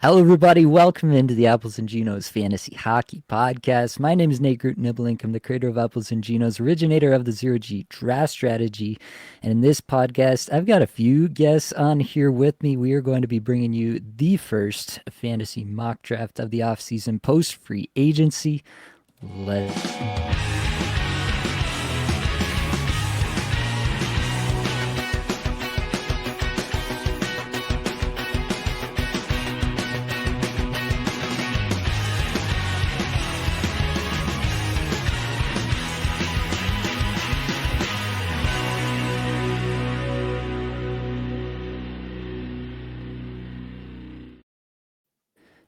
Hello, everybody. Welcome into the Apples and Ginos Fantasy Hockey Podcast. My name is Groot Nibbelink. I'm the creator of Apples and Ginos, originator of the Zero G Draft Strategy. And in this podcast, I've got a few guests on here with me. We are going to be bringing you the first fantasy mock draft of the offseason post free agency. Let's.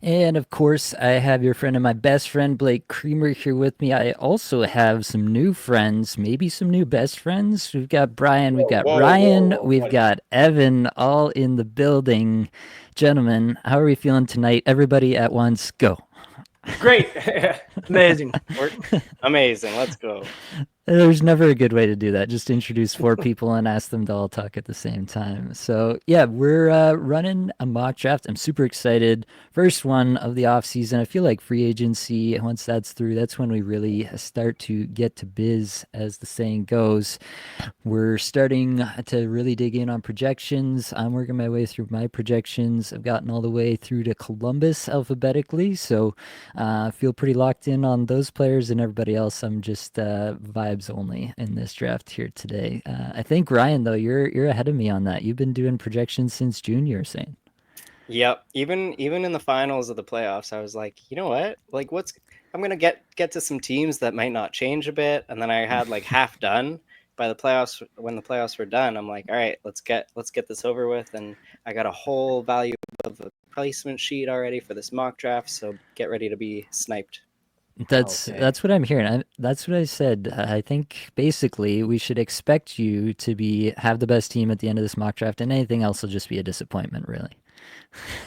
And of course, I have your friend and my best friend, Blake Creamer, here with me. I also have some new friends, maybe some new best friends. We've got Brian, we've got Ryan, we've got Evan, all in the building. Gentlemen, how are we feeling tonight? Everybody at once, go. Great. Amazing. Amazing. Let's go. There's never a good way to do that. Just introduce four people and ask them to all talk at the same time. So, yeah, we're running a mock draft. I'm super excited. First one of the off season. I feel like free agency, once that's through, that's when we really start to get to biz, as the saying goes. We're starting to really dig in on projections. I'm working my way through my projections. I've gotten all the way through to Columbus alphabetically. So, I feel pretty locked in on those players, and everybody else, I'm just vibes only in this draft here today. I think Ryan, though, you're ahead of me on that. You've been doing projections since June, you were saying. Yep. Even in the finals of the playoffs, I was like, you know what? Like, I'm gonna get to some teams that might not change a bit, and then I had like half done by the playoffs. When the playoffs were done, I'm like, all right, let's get this over with, and I got a whole value of a placement sheet already for this mock draft. So get ready to be sniped. That's what I'm hearing. That's what I said. I think basically we should expect you to have the best team at the end of this mock draft, and anything else will just be a disappointment, really.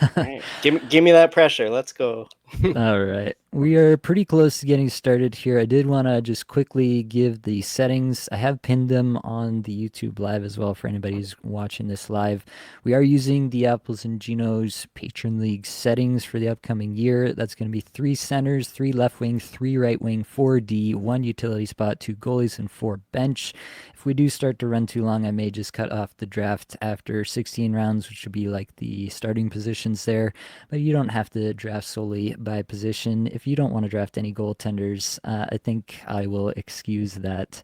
All right. Give me that pressure. Let's go. All right. We are pretty close to getting started here. I did want to just quickly give the settings. I have pinned them on the YouTube live as well for anybody who's watching this live. We are using the Apples and Ginos Patron League settings for the upcoming year. That's going to be 3 centers, 3 left wing, 3 right wing, 4 D, 1 utility spot, 2 goalies, and 4 bench. If we do start to run too long, I may just cut off the draft after 16 rounds, which would be like the starting positions there. But you don't have to draft solely by position. If you don't want to draft any goaltenders, I think I will excuse that.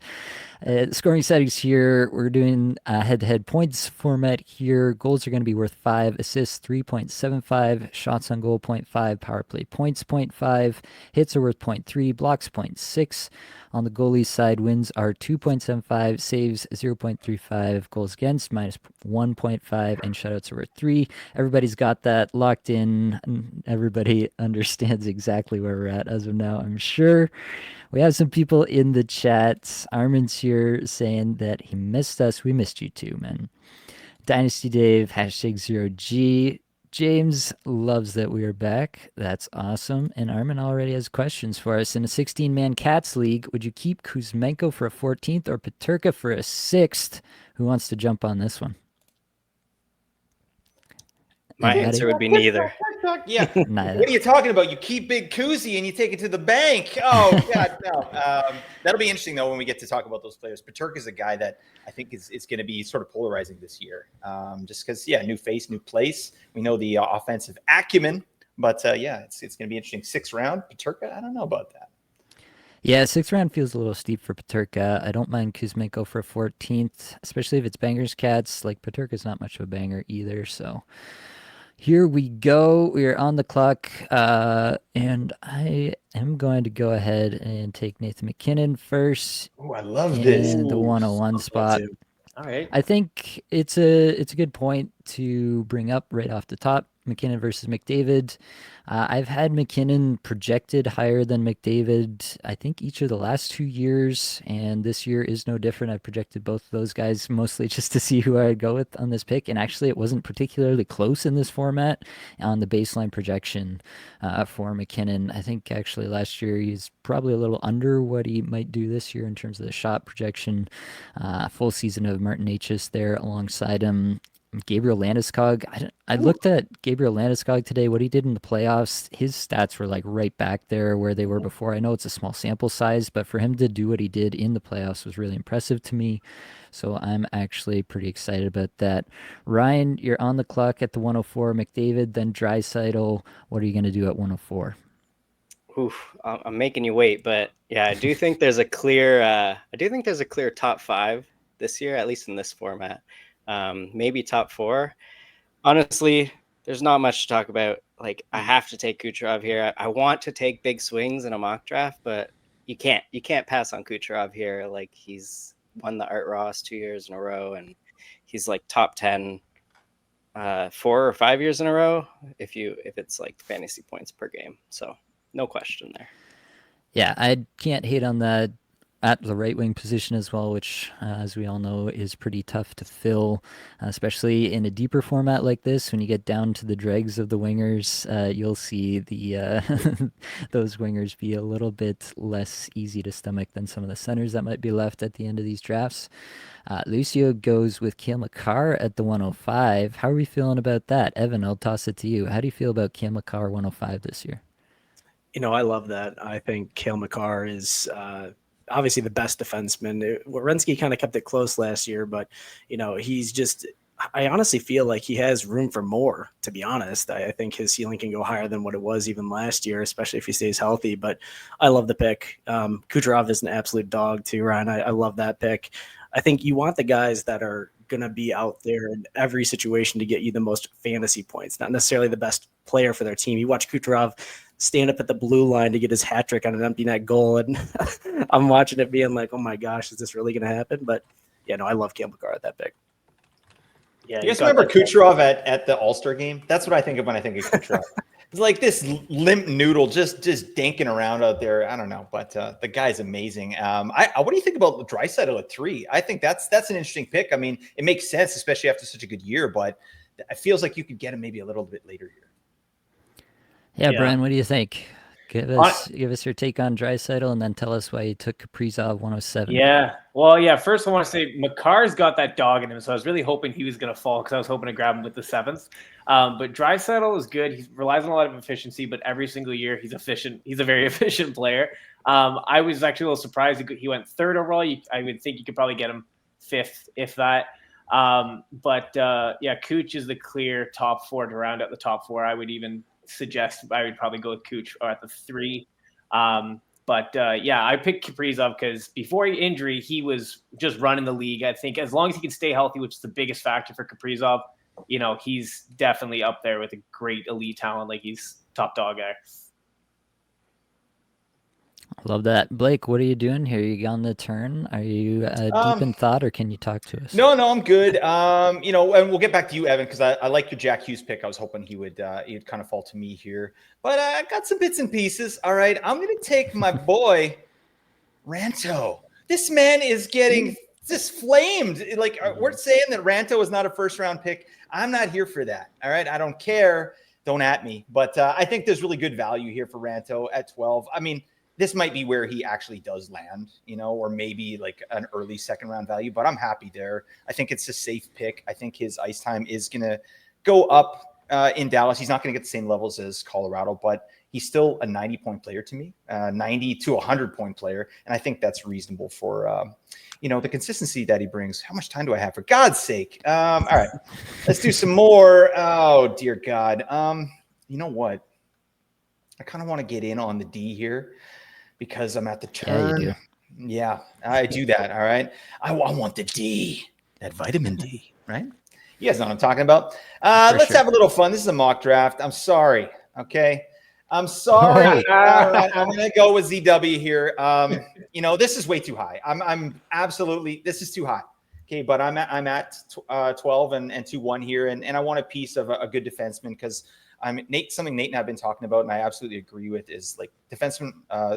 Scoring settings here, we're doing a head-to-head points format here. Goals are going to be worth 5, assists 3.75, shots on goal 0.5, power play points 0.5, hits are worth 0.3, blocks 0.6. On the goalie side, wins are 2.75, saves 0.35, goals against minus 1.5, and shutouts are worth 3. Everybody's got that locked in. Everybody understands exactly where we're at as of now, I'm sure. We have some people in the chat. Armin's here saying that he missed us. We missed you too, man. Dynasty Dave, #0G. James loves that we are back. That's awesome. And Armin already has questions for us. In a 16-man Cats League, would you keep Kuzmenko for a 14th or Peterka for a 6th? Who wants to jump on this one? My answer would be neither. Yeah. What are you talking about? You keep Big Kuzi and you take it to the bank. Oh, God, no. That'll be interesting, though, when we get to talk about those players. Paterka is a guy that I think is going to be sort of polarizing this year. Just because, new face, new place. We know the offensive acumen. But, it's going to be interesting. 6th round, Paterka, I don't know about that. Yeah, 6th round feels a little steep for Peterka. I don't mind Kuzmenko for a 14th, especially if it's bangers Cats. Like, Peterka's not much of a banger either, so... Here we go. We are on the clock, and I am going to go ahead and take Nathan MacKinnon first. Oh, I love this. In the 101 spot. All right. I think it's a good point to bring up right off the top. MacKinnon versus McDavid. I've had MacKinnon projected higher than McDavid, I think, each of the last 2 years, and this year is no different. I've projected both of those guys mostly just to see who I'd go with on this pick, and actually it wasn't particularly close in this format on the baseline projection for MacKinnon. I think actually last year he's probably a little under what he might do this year in terms of the shot projection. Full season of Martin H's there alongside him. Gabriel Landeskog. I looked at Gabriel Landeskog today. What he did in the playoffs, his stats were like right back there where they were before. I know it's a small sample size, but for him to do what he did in the playoffs was really impressive to me. So I'm actually pretty excited about that. Ryan, you're on the clock at the 104. McDavid, then Draisaitl. What are you going to do at 104? Oof, I'm making you wait, but yeah, I do think there's a clear. I do think there's a clear top 5 this year, at least in this format. Maybe top 4. Honestly, there's not much to talk about. Like, I have to take Kucherov here. I want to take big swings in a mock draft, but you can't. You can't pass on Kucherov here. Like, he's won the Art Ross 2 years in a row, and he's like top 10 4 or 5 years in a row if it's like fantasy points per game. So no question there. Yeah, I can't hate on that at the right wing position as well, which, as we all know, is pretty tough to fill, especially in a deeper format like this. When you get down to the dregs of the wingers, you'll see the those wingers be a little bit less easy to stomach than some of the centers that might be left at the end of these drafts. Lucio goes with Cale Makar at the 105. How are we feeling about that? Evan, I'll toss it to you. How do you feel about Cale Makar 105 this year? I love that. I think Cale Makar is obviously the best defenseman. Werenski kind of kept it close last year, but, he's just – I honestly feel like he has room for more, to be honest. I think his ceiling can go higher than what it was even last year, especially if he stays healthy. But I love the pick. Kucherov is an absolute dog too, Ryan. I love that pick. I think you want the guys that are going to be out there in every situation to get you the most fantasy points, not necessarily the best player for their team. You watch Kucherov stand up at the blue line to get his hat trick on an empty net goal, and I'm watching it being like, oh my gosh, is this really going to happen? But I love Cale Makar at that pick. Yeah, you guys remember Kucherov at the All-Star game? That's what I think of when I think of Kucherov. It's like this limp noodle just danking around out there. I don't know, but the guy's amazing. What do you think about Draisaitl at 3? I think that's an interesting pick. I mean, it makes sense, especially after such a good year, but it feels like you could get him maybe a little bit later here. Yeah, Brian, what do you think? Give us your take on Draisaitl, and then tell us why you took Kaprizov 107. Yeah. Well, yeah, first I want to say Makar's got that dog in him, so I was really hoping he was going to fall because I was hoping to grab him with the 7th. But Draisaitl is good. He relies on a lot of efficiency, but every single year he's efficient. He's a very efficient player. I was actually a little surprised he went 3rd overall. I would think you could probably get him 5th, if that. Kuch is the clear top 4 to round out the top 4. I would even suggest I would probably go with Kuch or at the 3. I picked Kaprizov because before injury, he was just running the league. I think as long as he can stay healthy, which is the biggest factor for Kaprizov, he's definitely up there with a great elite talent. Like, he's top dog there. Love that. Blake, what are you doing here? You on the turn? Are you deep in thought, or can you talk to us? No, I'm good. And we'll get back to you, Evan, because I like your Jack Hughes pick. I was hoping he'd kind of fall to me here, but I got some bits and pieces. All right, I'm going to take my boy Ranto. This man is getting just flamed. Like, we're saying that Ranto is not a first-round pick. I'm not here for that. All right, I don't care. Don't at me. But I think there's really good value here for Ranto at 12. I mean, this might be where he actually does land, or maybe like an early 2nd round value, but I'm happy there. I think it's a safe pick. I think his ice time is going to go up in Dallas. He's not going to get the same levels as Colorado, but he's still a 90-point player to me, 90 to 100-point player. And I think that's reasonable for, the consistency that he brings. How much time do I have, for God's sake? All right, let's do some more. Oh, dear God. You know what? I kind of want to get in on the D here, because I'm at the turn. Yeah, I do that. All right. I want the D, that vitamin D, right? You guys know what I'm talking about. Let's have a little fun. This is a mock draft. I'm sorry. Okay. I'm sorry. All right. I'm going to go with ZW here. This is way too high. I'm absolutely, this is too high. Okay. But I'm at 12 and 2-1 here. And I want a piece of a good defenseman, because something Nate and I have been talking about, and I absolutely agree with, is like defensemen,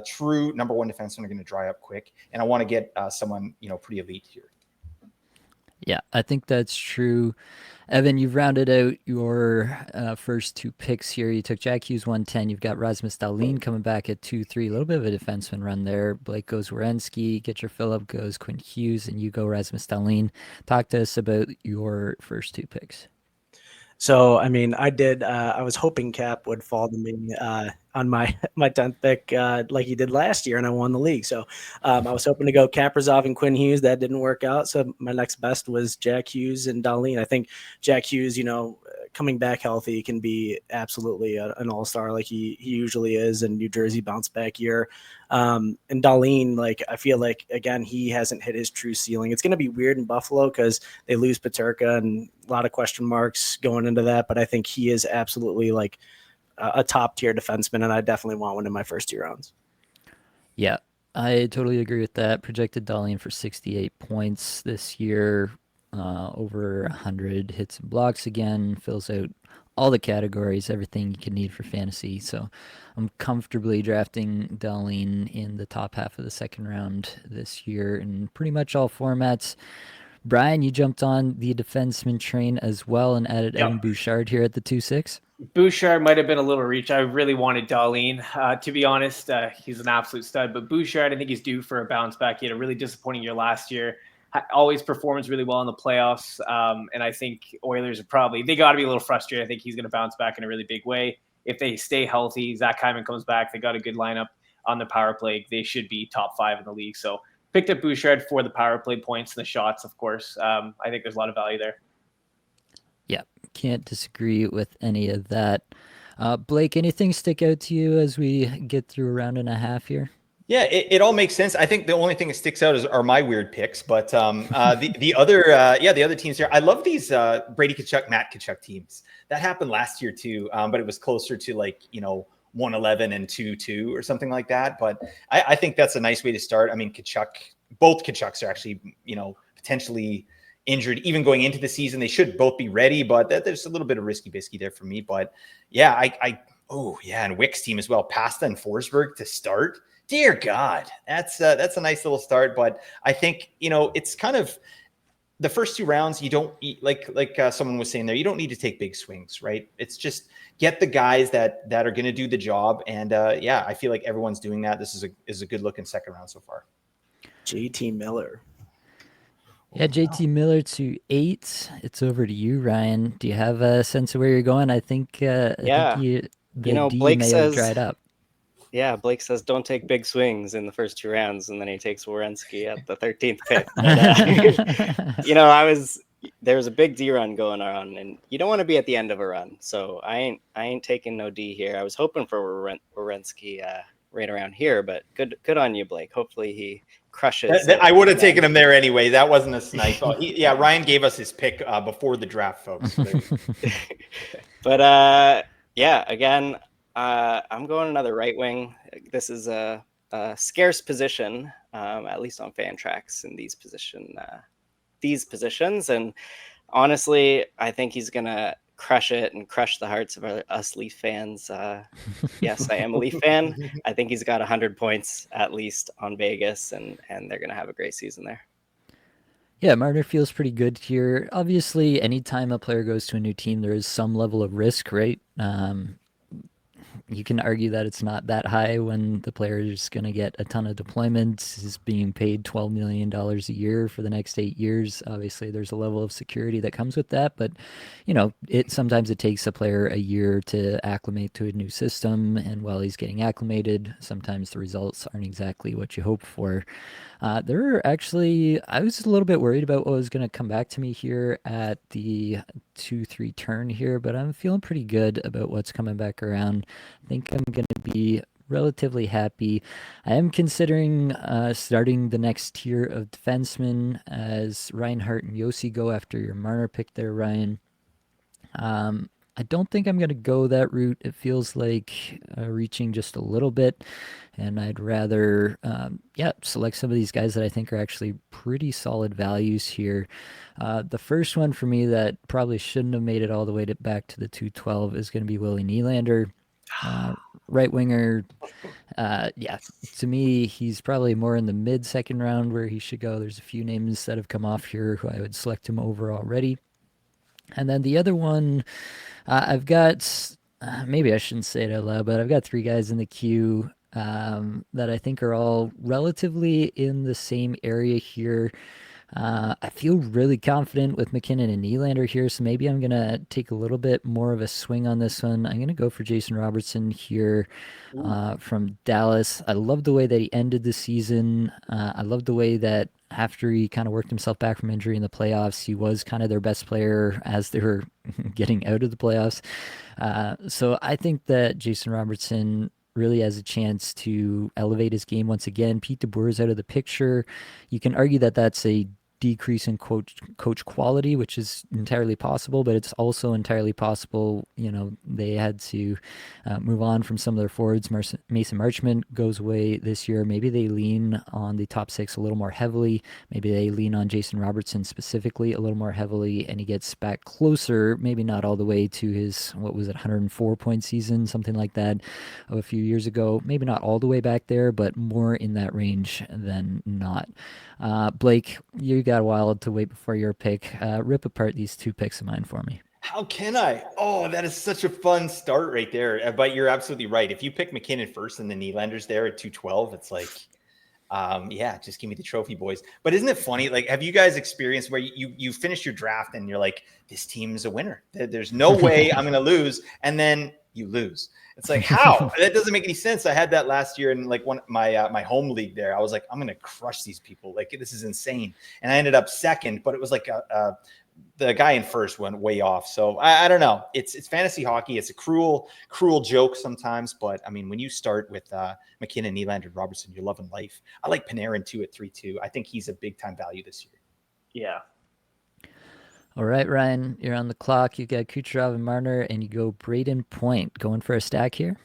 true number 1 defensemen are going to dry up quick, and I want to get someone pretty elite here. Yeah, I think that's true. Evan, you've rounded out your first two picks here. You took Jack Hughes 110. You've got Rasmus Dahlin coming back at 2-3. A little bit of a defenseman run there. Blake goes Werenski. Get your Phillip goes Quinn Hughes, and you go Rasmus Dahlin. Talk to us about your first two picks. So, I mean, I was hoping Cap would fall to me on my 10th pick like he did last year, and I won the league. So I was hoping to go Kaprizov and Quinn Hughes. That didn't work out. So my next best was Jack Hughes and Dahlin. I think Jack Hughes, coming back healthy can be absolutely an all-star like he usually is, and New Jersey bounce back year. And Dahlin, I feel like, again, he hasn't hit his true ceiling. It's going to be weird in Buffalo because they lose Peterka and a lot of question marks going into that, but I think he is absolutely a top-tier defenseman, and I definitely want one in my first 2 rounds. Yeah, I totally agree with that. Projected Dahlin for 68 points this year. Over 100 hits and blocks again, fills out all the categories, everything you can need for fantasy. So I'm comfortably drafting Dahlin in the top half of the second round this year in pretty much all formats. Brian, you jumped on the defenseman train as well and added Evan Bouchard here at the 2-6. Bouchard might have been a little reach. I really wanted Dahlin. To be honest, he's an absolute stud. But Bouchard, I think he's due for a bounce back. He had a really disappointing year last year. Always performs really well in the playoffs. And I think Oilers are they got to be a little frustrated. I think he's going to bounce back in a really big way. If they stay healthy, Zach Hyman comes back. They got a good lineup on the power play. They should be top 5 in the league. So picked up Bouchard for the power play points and the shots, of course. I think there's a lot of value there. Yeah, can't disagree with any of that. Blake, anything stick out to you as we get through a round and a half here? Yeah, it all makes sense. I think the only thing that sticks out are my weird picks, but the other teams here. I love these Brady Tkachuk, Matt Tkachuk teams. That happened last year too, but it was closer to 111 and 2-2 or something like that. But I think that's a nice way to start. I mean, both Tkachuks are actually potentially injured even going into the season. They should both be ready, but there's a little bit of risky biscuit there for me. But yeah, and Wick's team as well. Pasta and Forsberg to start. Dear God, that's a nice little start. But I think, it's kind of the first 2 rounds. You don't like someone was saying there, you don't need to take big swings, right? It's just get the guys that are going to do the job. And I feel like everyone's doing that. This is a good looking second round so far. JT Miller. Yeah, JT Miller to 8. It's over to you, Ryan. Do you have a sense of where you're going? I think the Blake may says, have dried up. Yeah, Blake says don't take big swings in the first 2 rounds, and then he takes Werenski at the 13th pick. There was a big D run going on, and you don't want to be at the end of a run. So I ain't taking no D here. I was hoping for Werenski right around here, but good on you, Blake. Hopefully he crushes. I would have taken him there anyway. That wasn't a snipe. Ryan gave us his pick before the draft, folks. But again. I'm going another right wing. This is a scarce position, at least on Fantrax in these positions. And honestly, I think he's gonna crush it and crush the hearts of us Leaf fans. Yes, I am a Leaf fan. I think he's got 100 points at least on Vegas, and they're gonna have a great season there. Yeah, Marner feels pretty good here. Obviously, anytime a player goes to a new team, there is some level of risk, right? You can argue that it's not that high when the player is going to get a ton of deployments, is being paid $12 million a year for the next 8 years. Obviously, there's a level of security that comes with that, but sometimes it takes a player a year to acclimate to a new system, and while he's getting acclimated, sometimes the results aren't exactly what you hope for. I was a little bit worried about what was going to come back to me here at the 2-3 turn here, but I'm feeling pretty good about what's coming back around. I think I'm going to be relatively happy. I am considering starting the next tier of defensemen as Reinhart and Yossi go after your Marner pick there, Ryan. I don't think I'm going to go that route. It feels like reaching just a little bit, and I'd rather, select some of these guys that I think are actually pretty solid values here. The first one for me that probably shouldn't have made it all the way back to the 212 is going to be Willie Nylander. right winger. Yeah, to me, he's probably more in the mid second round where he should go. There's a few names that have come off here who I would select him over already. And then the other one, I've got, maybe I shouldn't say it out loud, but I've got 3 guys in the queue that I think are all relatively in the same area here. I feel really confident with McKinnon and Nylander here, so maybe I'm going to take a little bit more of a swing on this one. I'm going to go for Jason Robertson here from Dallas. I love the way that he ended the season. I love the way that after he kind of worked himself back from injury in the playoffs, he was kind of their best player as they were getting out of the playoffs. So I think that Jason Robertson really has a chance to elevate his game once again. Pete DeBoer is out of the picture. You can argue that that's a decrease in coach quality, which is entirely possible, but it's also entirely possible, they had to move on from some of their forwards. Mason Marchment goes away this year. Maybe they lean on the top 6 a little more heavily. Maybe they lean on Jason Robertson specifically a little more heavily, and he gets back closer, maybe not all the way to his, 104-point season, something like that, of a few years ago. Maybe not all the way back there, but more in that range than not. Blake, you got a while to wait before your pick. Rip apart these 2 picks of mine for me. How can I? Oh, that is such a fun start right there. But you're absolutely right. If you pick McKinnon first and the Nylanders there at 212, it's like, yeah, just give me the trophy, boys. But isn't it funny? Like, have you guys experienced where you finish your draft and you're like, this team's a winner. There's no way I'm going to lose. And then you lose. It's like, how? That doesn't make any sense. I had that last year in like my home league there. I was like, I'm going to crush these people. Like, this is insane. And I ended up second, but it was like the guy in first went way off. So I don't know. It's fantasy hockey. It's a cruel joke sometimes. But I mean, when you start with McKinnon, Nylander, Robertson, you're loving life. I like Panarin too at 3-2. I think he's a big time value this year. Yeah. All right, Ryan, you're on the clock. You got Kucherov and Marner, and you go Braden Point. Going for a stack here?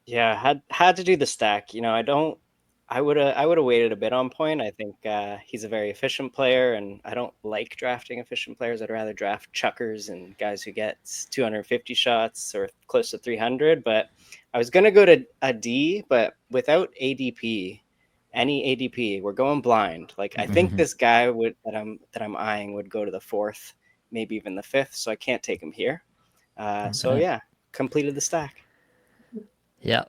Yeah, had to do the stack. I would have waited a bit on Point. I think he's a very efficient player, and I don't like drafting efficient players. I'd rather draft chuckers and guys who get 250 shots or close to 300. But I was gonna go to a D, but without ADP, any ADP, we're going blind. Like, I think this guy that I'm eyeing would go to the 4th, maybe even the 5th. So I can't take him here. So yeah, completed the stack. Yeah,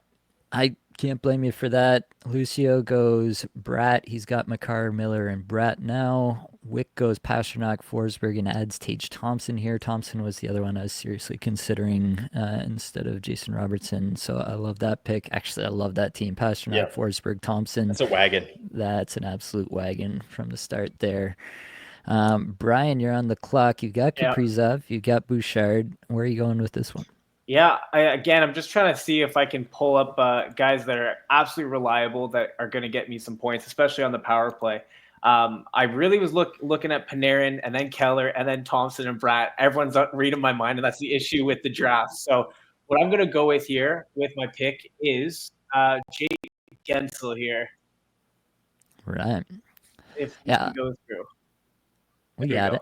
I can't blame you for that. Lucio goes Bratt. He's got Makar, Miller, and Bratt now. Wick goes Pasternak, Forsberg, and adds Tage Thompson here. Thompson was the other one I was seriously considering instead of Jason Robertson. So I love that pick. Actually, I love that team. Pasternak, Forsberg, Thompson. That's a wagon. That's an absolute wagon from the start there. Brian, you're on the clock. You got Kaprizov. You got Bouchard. Where are you going with this one? Yeah, I'm just trying to see if I can pull up guys that are absolutely reliable that are going to get me some points, especially on the power play. I really was looking at Panarin and then Keller and then Thompson and Bratt. Everyone's reading my mind, and that's the issue with the draft. So what I'm going to go with here with my pick is Jake Gensel here. Right. If he goes through. We got it.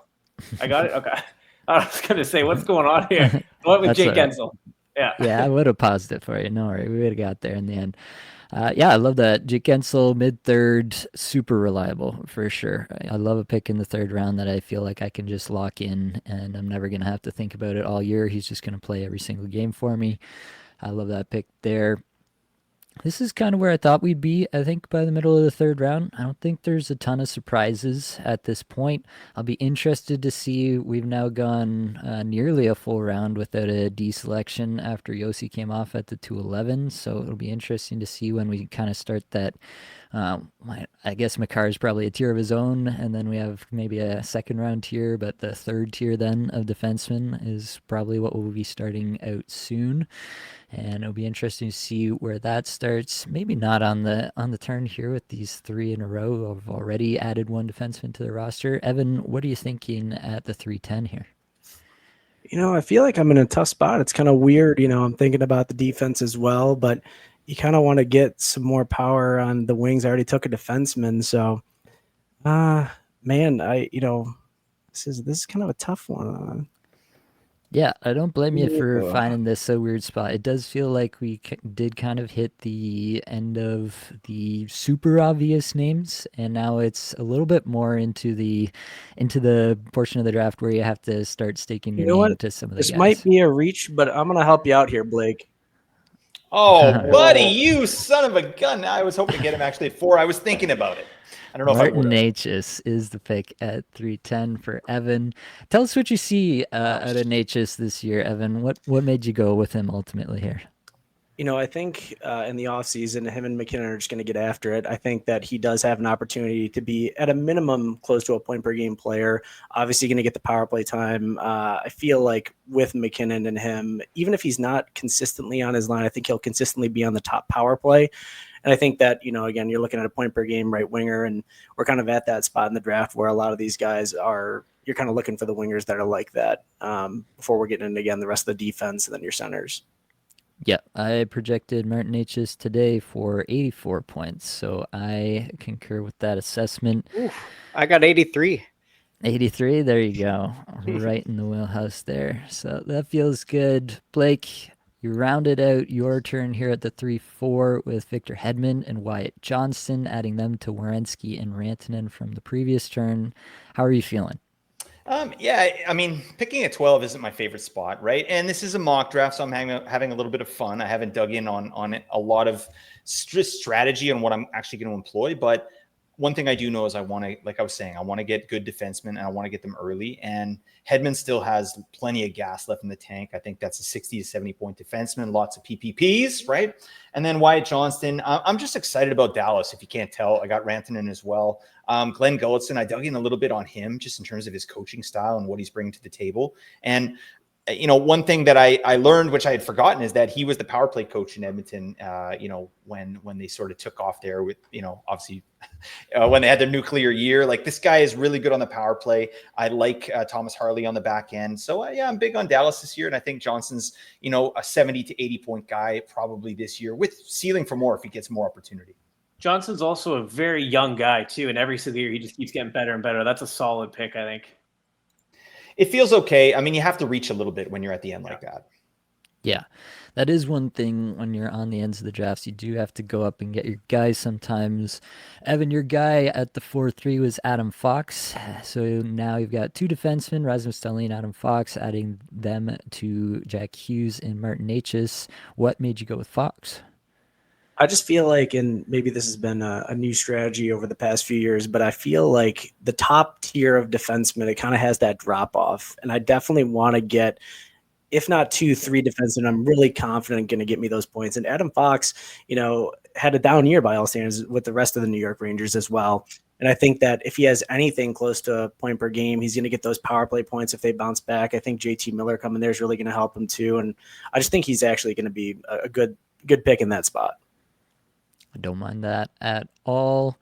I got it? Okay. I was going to say, what's going on here? I went with Jake Gensel. Yeah. Yeah, I would have paused it for you. No worry. We would have got there in the end. Yeah, I love that. Jake Gensel, mid-third, super reliable for sure. I love a pick in the 3rd round that I feel like I can just lock in, and I'm never going to have to think about it all year. He's just going to play every single game for me. I love that pick there. This is kind of where I thought we'd be, I think, by the middle of the 3rd round. I don't think there's a ton of surprises at this point. I'll be interested to see. We've now gone nearly a full round without a D selection after Yossi came off at the 211. So it'll be interesting to see when we kind of start that. I guess Makar is probably a tier of his own, and then we have maybe a 2nd round tier, but the 3rd tier then of defensemen is probably what we'll be starting out soon. And it'll be interesting to see where that starts. Maybe not on the turn here with these 3 in a row. I've already added 1 defenseman to the roster. Evan, what are you thinking at the 310 here? I feel like I'm in a tough spot. It's kind of weird. I'm thinking about the defense as well, but you kind of want to get some more power on the wings. I already took a defenseman. So, man, this is kind of a tough one. Yeah, I don't blame you for finding this a weird spot. It does feel like we did kind of hit the end of the super obvious names, and now it's a little bit more into the portion of the draft where you have to start staking You your know name what? to some of the This guys. might be a reach, but I'm going to help you out here, Blake. Oh, buddy, you son of a gun. I was hoping to get him actually at 4. I was thinking about it. I don't know if I Martin would. Natchez is the pick at 310 for Evan. Tell us what you see out of Natchez this year, Evan. What made you go with him ultimately here? You know, I think in the offseason, him and McKinnon are just going to get after it. I think that he does have an opportunity to be, at a minimum, close to a point per game player. Obviously, going to get the power play time. I feel like with McKinnon and him, even if he's not consistently on his line, I think he'll consistently be on the top power play. And I think that, you know, again, you're looking at a point per game right winger, and we're kind of at that spot in the draft where a lot of these guys are, you're kind of looking for the wingers that are like that before we're getting into, again, the rest of the defense and then your centers. Yeah, I projected Martin Natchez today for 84 points, so I concur with that assessment. Oof, I got 83. 83, there you go. Right in the wheelhouse there. So that feels good. Blake, you rounded out your turn here at the 3-4 with Victor Hedman and Wyatt Johnston, adding them to Werenski and Rantanen from the previous turn. How are you feeling? Yeah, I mean, picking at 12 isn't my favorite spot, right? And this is a mock draft, so I'm having a little bit of fun. I haven't dug in on it, a lot of strategy on what I'm actually going to employ, but one thing I do know is I want to, like I was saying, I want to get good defensemen and I want to get them early. And Hedman still has plenty of gas left in the tank. I think that's a 60 to 70 point defenseman, lots of PPPs, right? And then Wyatt Johnston. I'm just excited about Dallas. If you can't tell, I got Rantanen as well. Glenn Gulletson, I dug in a little bit on him just in terms of his coaching style and what he's bringing to the table. And you know, one thing that I learned, which I had forgotten, is that he was the power play coach in Edmonton, you know, when they sort of took off there with, you know, obviously when they had their nuclear year. Like, this guy is really good on the power play. I like Thomas Harley on the back end. So yeah, I'm big on Dallas this year. And I think Johnson's, you know, a 70 to 80 point guy probably this year, with ceiling for more if he gets more opportunity. Johnson's also a very young guy too. And every single year he just keeps getting better and better. That's a solid pick, I think. It feels okay. I mean, you have to reach a little bit when you're at the end like that. Yeah, that is one thing when you're on the ends of the drafts. You do have to go up and get your guys sometimes. Evan, your guy at the 4-3 was Adam Fox. So now you've got two defensemen, Rasmus Dahlin, Adam Fox, adding them to Jack Hughes and Martin Natchez. What made you go with Fox? I just feel like, and maybe this has been a new strategy over the past few years, but I feel like the top tier of defensemen, it kind of has that drop off. And I definitely want to get, if not 2-3 defensemen, I'm really confident going to get me those points. And Adam Fox, you know, had a down year by all standards with the rest of the New York Rangers as well. And I think that if he has anything close to a point per game, he's going to get those power play points if they bounce back. I think JT Miller coming there is really going to help him too. And I just think he's actually going to be a good pick in that spot. I don't mind that at all.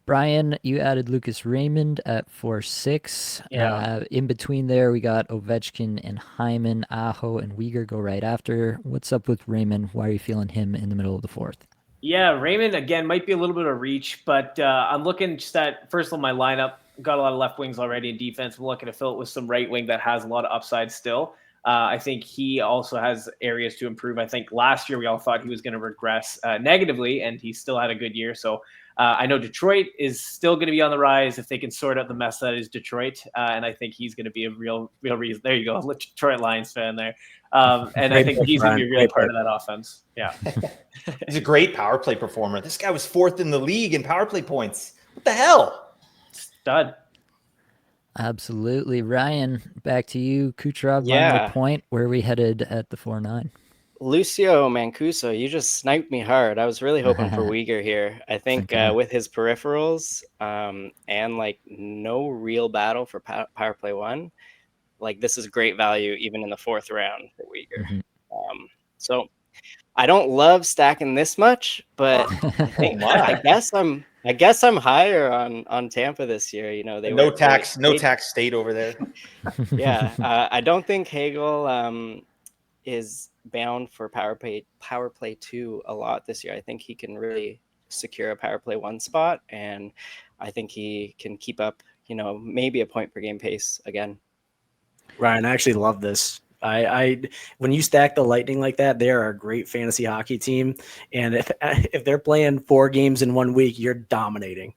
Brian, you added Lucas Raymond at 4-6. Yeah. In between there, we got Ovechkin and Hyman. Aho and Uyghur go right after. What's up with Raymond? Why are you feeling him in the middle of the fourth? Yeah, Raymond, again, might be a little bit of reach, but I'm looking just at, first of all, my lineup. Got a lot of left wings already in defense. I'm looking to fill it with some right wing that has a lot of upside still. I think he also has areas to improve. I think last year we all thought he was going to regress negatively, and he still had a good year. So I know Detroit is still going to be on the rise if they can sort out the mess that is Detroit. And I think he's going to be a real reason. There you go. Detroit Lions fan there. And I think he's going to be a real part of that offense. Yeah. He's a great power play performer. This guy was 4th in the league in power play points. What the hell? Stud. Absolutely. Ryan, back to you. Kucherov, Yeah. final point. Where are we headed at the 4-9? Lucio Mancuso, you just sniped me hard. I was really hoping for Uyghur here. I think Okay. with his peripherals and like no real battle for power play 1, like this is great value even in the 4th round for Uyghur. Mm-hmm. So I don't love stacking this much, but I guess I'm higher on Tampa this year. You know, they no were tax state over there. Yeah, I don't think Hagel is bound for power play 2 a lot this year. I think he can really secure a power play 1 spot, and I think he can keep up, you know, maybe a point per game pace again. Ryan, I actually love this. I when you stack the Lightning like that, they are a great fantasy hockey team. And if they're playing 4 games in 1 week, you're dominating.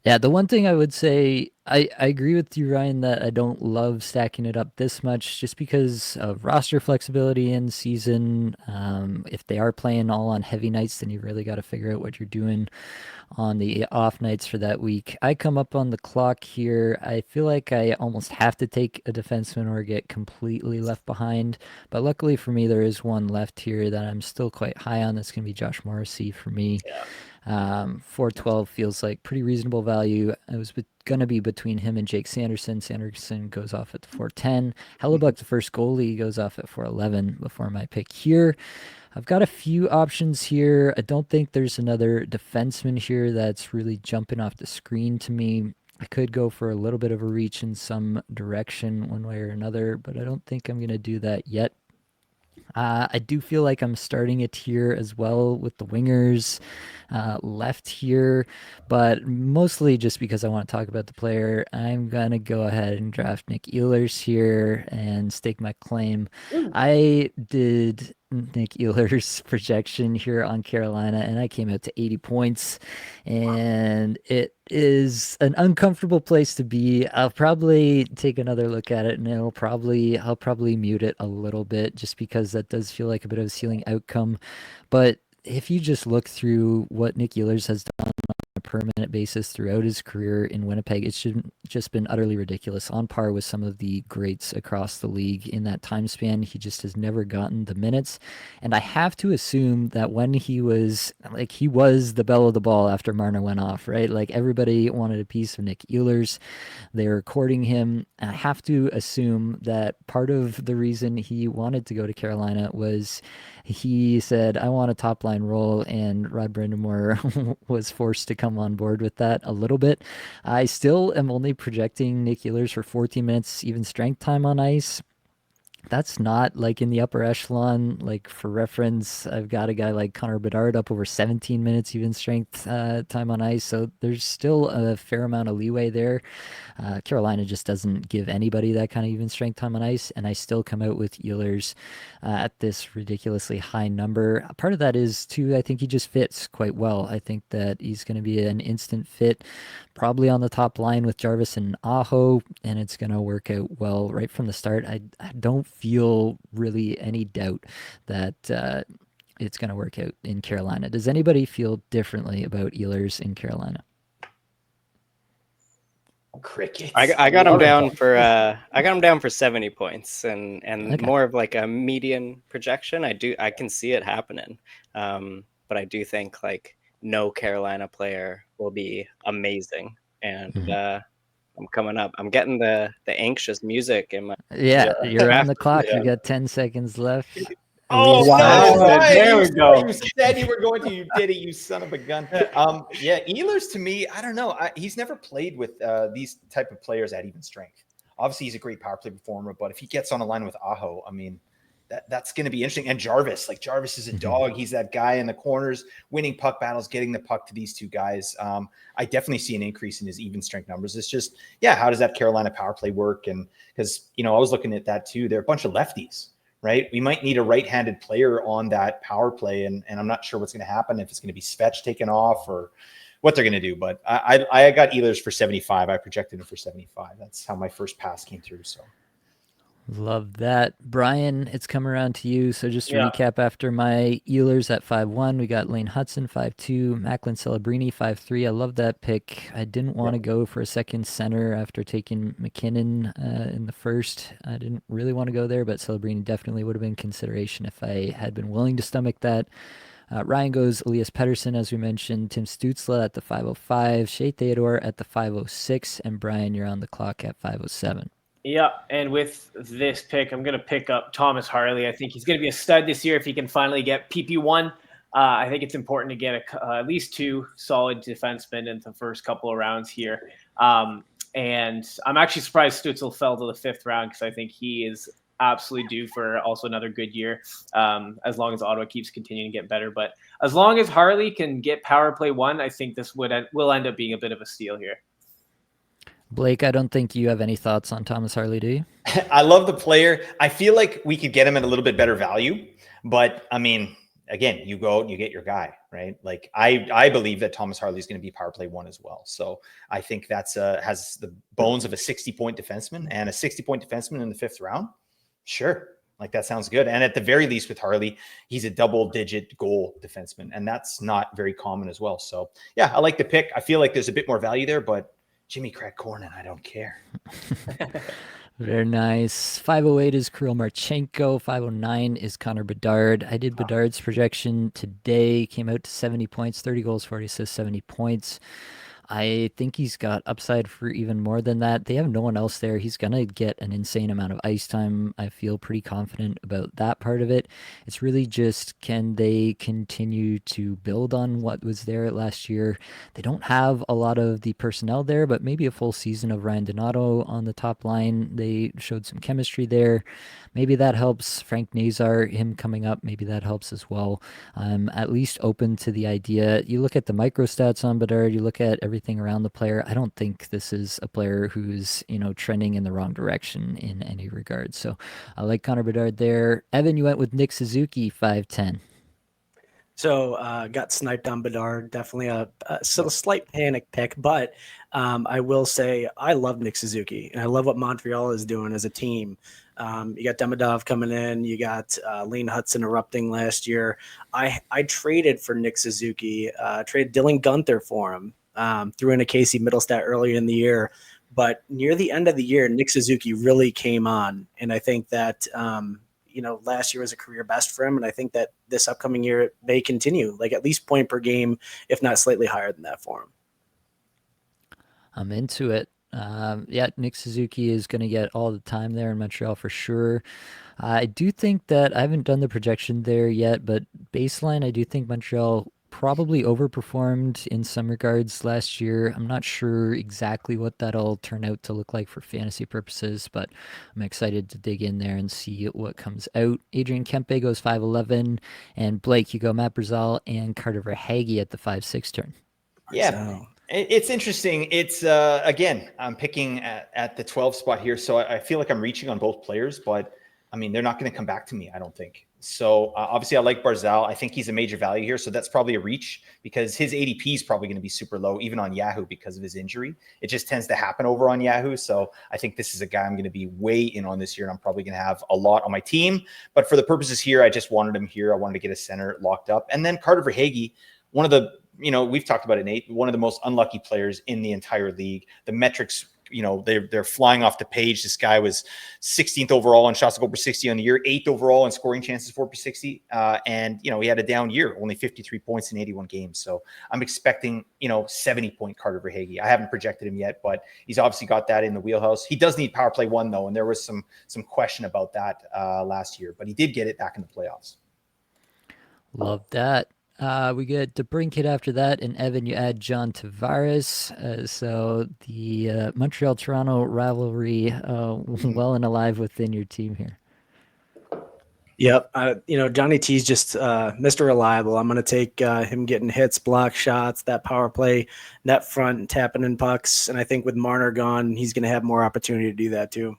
Yeah, the one thing I would say, I agree with you, Ryan, that I don't love stacking it up this much just because of roster flexibility in season. If they are playing all on heavy nights, then you really got to figure out what you're doing on the off nights for that week. I come up on the clock here. I feel like I almost have to take a defenseman or get completely left behind. But luckily for me, there is one left here that I'm still quite high on. That's going to be Josh Morrissey for me. Yeah. 412 feels like pretty reasonable value. It was going to be between him and Jake Sanderson. Sanderson goes off at the 410. Hellebuck, the first goalie, goes off at 411 before my pick here. I've got a few options here. I don't think there's another defenseman here that's really jumping off the screen to me. I could go for a little bit of a reach in some direction one way or another, but I don't think I'm going to do that yet. I do feel like I'm starting a tier as well with the wingers left here, but mostly just because I want to talk about the player. I'm going to go ahead and draft Nick Ehlers here and stake my claim. I did Nick Ehlers' projection here on Carolina, and I came out to 80 points, and it is an uncomfortable place to be. I'll probably take another look at it, and I'll probably mute it a little bit just because that does feel like a bit of a ceiling outcome. But if you just look through what Nick Ehlers has done on a permanent basis throughout his career in Winnipeg, it's just been utterly ridiculous, on par with some of the greats across the league in that time span. He just has never gotten the minutes. And I have to assume that when he was the belle of the ball after Marner went off, right? Like everybody wanted a piece of Nick Ehlers. They were courting him. And I have to assume that part of the reason he wanted to go to Carolina was he said, I want a top line role, and Rod Brindamore was forced to come on board with that a little bit. I still am only projecting Nick Ehlers for 14 minutes, even strength time on ice. That's not like in the upper echelon. Like for reference, I've got a guy like Connor Bedard up over 17 minutes even strength time on ice. So there's still a fair amount of leeway there. Carolina just doesn't give anybody that kind of even strength time on ice, and I still come out with Ehlers at this ridiculously high number. Part of that is too, I think he just fits quite well. I think that he's going to be an instant fit, probably on the top line with Jarvis and Aho, and it's going to work out well right from the start. I don't feel really any doubt that it's going to work out in Carolina. Does anybody feel differently about Ehlers in Carolina? Crickets. I got him down for 70 points and Okay. more of like a median projection. I can see it happening, but I do think like no Carolina player will be amazing, and I'm coming up. I'm getting the anxious music in my. Yeah, you're on the clock. Yeah. You got 10 seconds left. Oh, Wow. that's right. There we go. You said you were going to. You did it, you son of a gun. Yeah, Ehlers to me, I don't know. He's never played with these type of players at even strength. Obviously, he's a great power play performer, but if he gets on a line with Aho, I mean, that's going to be interesting. And Jarvis is a dog. He's that guy in the corners, winning puck battles, getting the puck to these two guys. I definitely see an increase in his even strength numbers. It's just, how does that Carolina power play work? And because, I was looking at that too. They're a bunch of lefties, right? We might need a right-handed player on that power play. And I'm not sure what's going to happen, if it's going to be Svech taken off or what they're going to do. But I got Ehlers for 75. I projected him for 75. That's how my first pass came through. So. Love that. Brian, it's come around to you. So just to Yeah. recap, after my Ehlers at 5-1, we got Lane Hudson 5-2, Macklin Celebrini 5-3. I love that pick. I didn't want to go for a second center after taking McKinnon in the first. I didn't really want to go there, but Celebrini definitely would have been consideration if I had been willing to stomach that. Ryan goes Elias Pettersson, as we mentioned, Tim Stützle at the 5:05, Shea Theodore at the 5:06, and Brian, you're on the clock at 5:07. Yeah, and with this pick, I'm going to pick up Thomas Harley. I think he's going to be a stud this year if he can finally get PP1. I think it's important to get at least 2 solid defensemen in the first couple of rounds here. And I'm actually surprised Stützle fell to the 5th round because I think he is absolutely due for also another good year as long as Ottawa keeps continuing to get better. But as long as Harley can get power play 1, I think this will end up being a bit of a steal here. Blake, I don't think you have any thoughts on Thomas Harley, do you? I love the player. I feel like we could get him at a little bit better value, but I mean, again, you go out and you get your guy, right? Like I believe that Thomas Harley is going to be power play 1 as well. So I think that's has the bones of a 60-point defenseman, and a 60-point defenseman in the 5th round. Sure. Like that sounds good. And at the very least with Harley, he's a double-digit goal defenseman, and that's not very common as well. So yeah, I like the pick. I feel like there's a bit more value there, but Jimmy Craig Cornyn, I don't care. Very nice. 508 is Kirill Marchenko. 509 is Connor Bedard. I did Bedard's projection today. Came out to 70 points, 30 goals, 40 assists, 70 points. I think he's got upside for even more than that. They have no one else there. He's going to get an insane amount of ice time. I feel pretty confident about that part of it. It's really just, can they continue to build on what was there last year? They don't have a lot of the personnel there, but maybe a full season of Ryan Donato on the top line. They showed some chemistry there. Maybe that helps. Frank Nazar, him coming up, maybe that helps as well. I'm at least open to the idea. You look at the micro stats on Bedard, you look at everything around the player. I don't think this is a player who's, trending in the wrong direction in any regard. So I like Connor Bedard there. Evan, you went with Nick Suzuki, 5'10". So got sniped on Bedard. Definitely a slight panic pick, but I will say I love Nick Suzuki, and I love what Montreal is doing as a team. You got Demidov coming in. You got Lane Hudson erupting last year. I traded for Nick Suzuki, traded Dylan Gunther for him, threw in a Casey Middlestat earlier in the year. But near the end of the year, Nick Suzuki really came on, and I think that last year was a career best for him, and I think that this upcoming year it may continue, like at least point per game, if not slightly higher than that for him. I'm into it. Nick Suzuki is going to get all the time there in Montreal for sure. I do think that I haven't done the projection there yet, but baseline, I do think Montreal probably overperformed in some regards last year. I'm not sure exactly what that'll turn out to look like for fantasy purposes, but I'm excited to dig in there and see what comes out. Adrian Kempe goes 5'11", and Blake, you go Matt Barzal and Carter Verhaeghe at the 5'6" turn. Yeah. So. It's interesting. It's again, I'm picking at the 12 spot here, so I feel like I'm reaching on both players, but I mean, they're not going to come back to me, I don't think. So obviously I like Barzal. I think he's a major value here. So that's probably a reach because his ADP is probably going to be super low, even on Yahoo because of his injury. It just tends to happen over on Yahoo. So I think this is a guy I'm going to be way in on this year, and I'm probably going to have a lot on my team. But for the purposes here, I just wanted him here. I wanted to get a center locked up. And then Carter Verhaeghe, one of the, we've talked about it, Nate, one of the most unlucky players in the entire league. The metrics, they're flying off the page. This guy was 16th overall in shots to goal per 60 on the year, 8th overall in scoring chances for per 60. And he had a down year, only 53 points in 81 games. So I'm expecting, 70-point Carter Verhaeghe. I haven't projected him yet, but he's obviously got that in the wheelhouse. He does need power play 1 though. And there was some question about that last year, but he did get it back in the playoffs. Love that. We get DeBrincat after that, and Evan, you add John Tavares. So the Montreal-Toronto rivalry well and alive within your team here. Yep. Johnny T's just Mr. Reliable. I'm going to take him getting hits, block shots, that power play, net front, tapping in pucks. And I think with Marner gone, he's going to have more opportunity to do that too.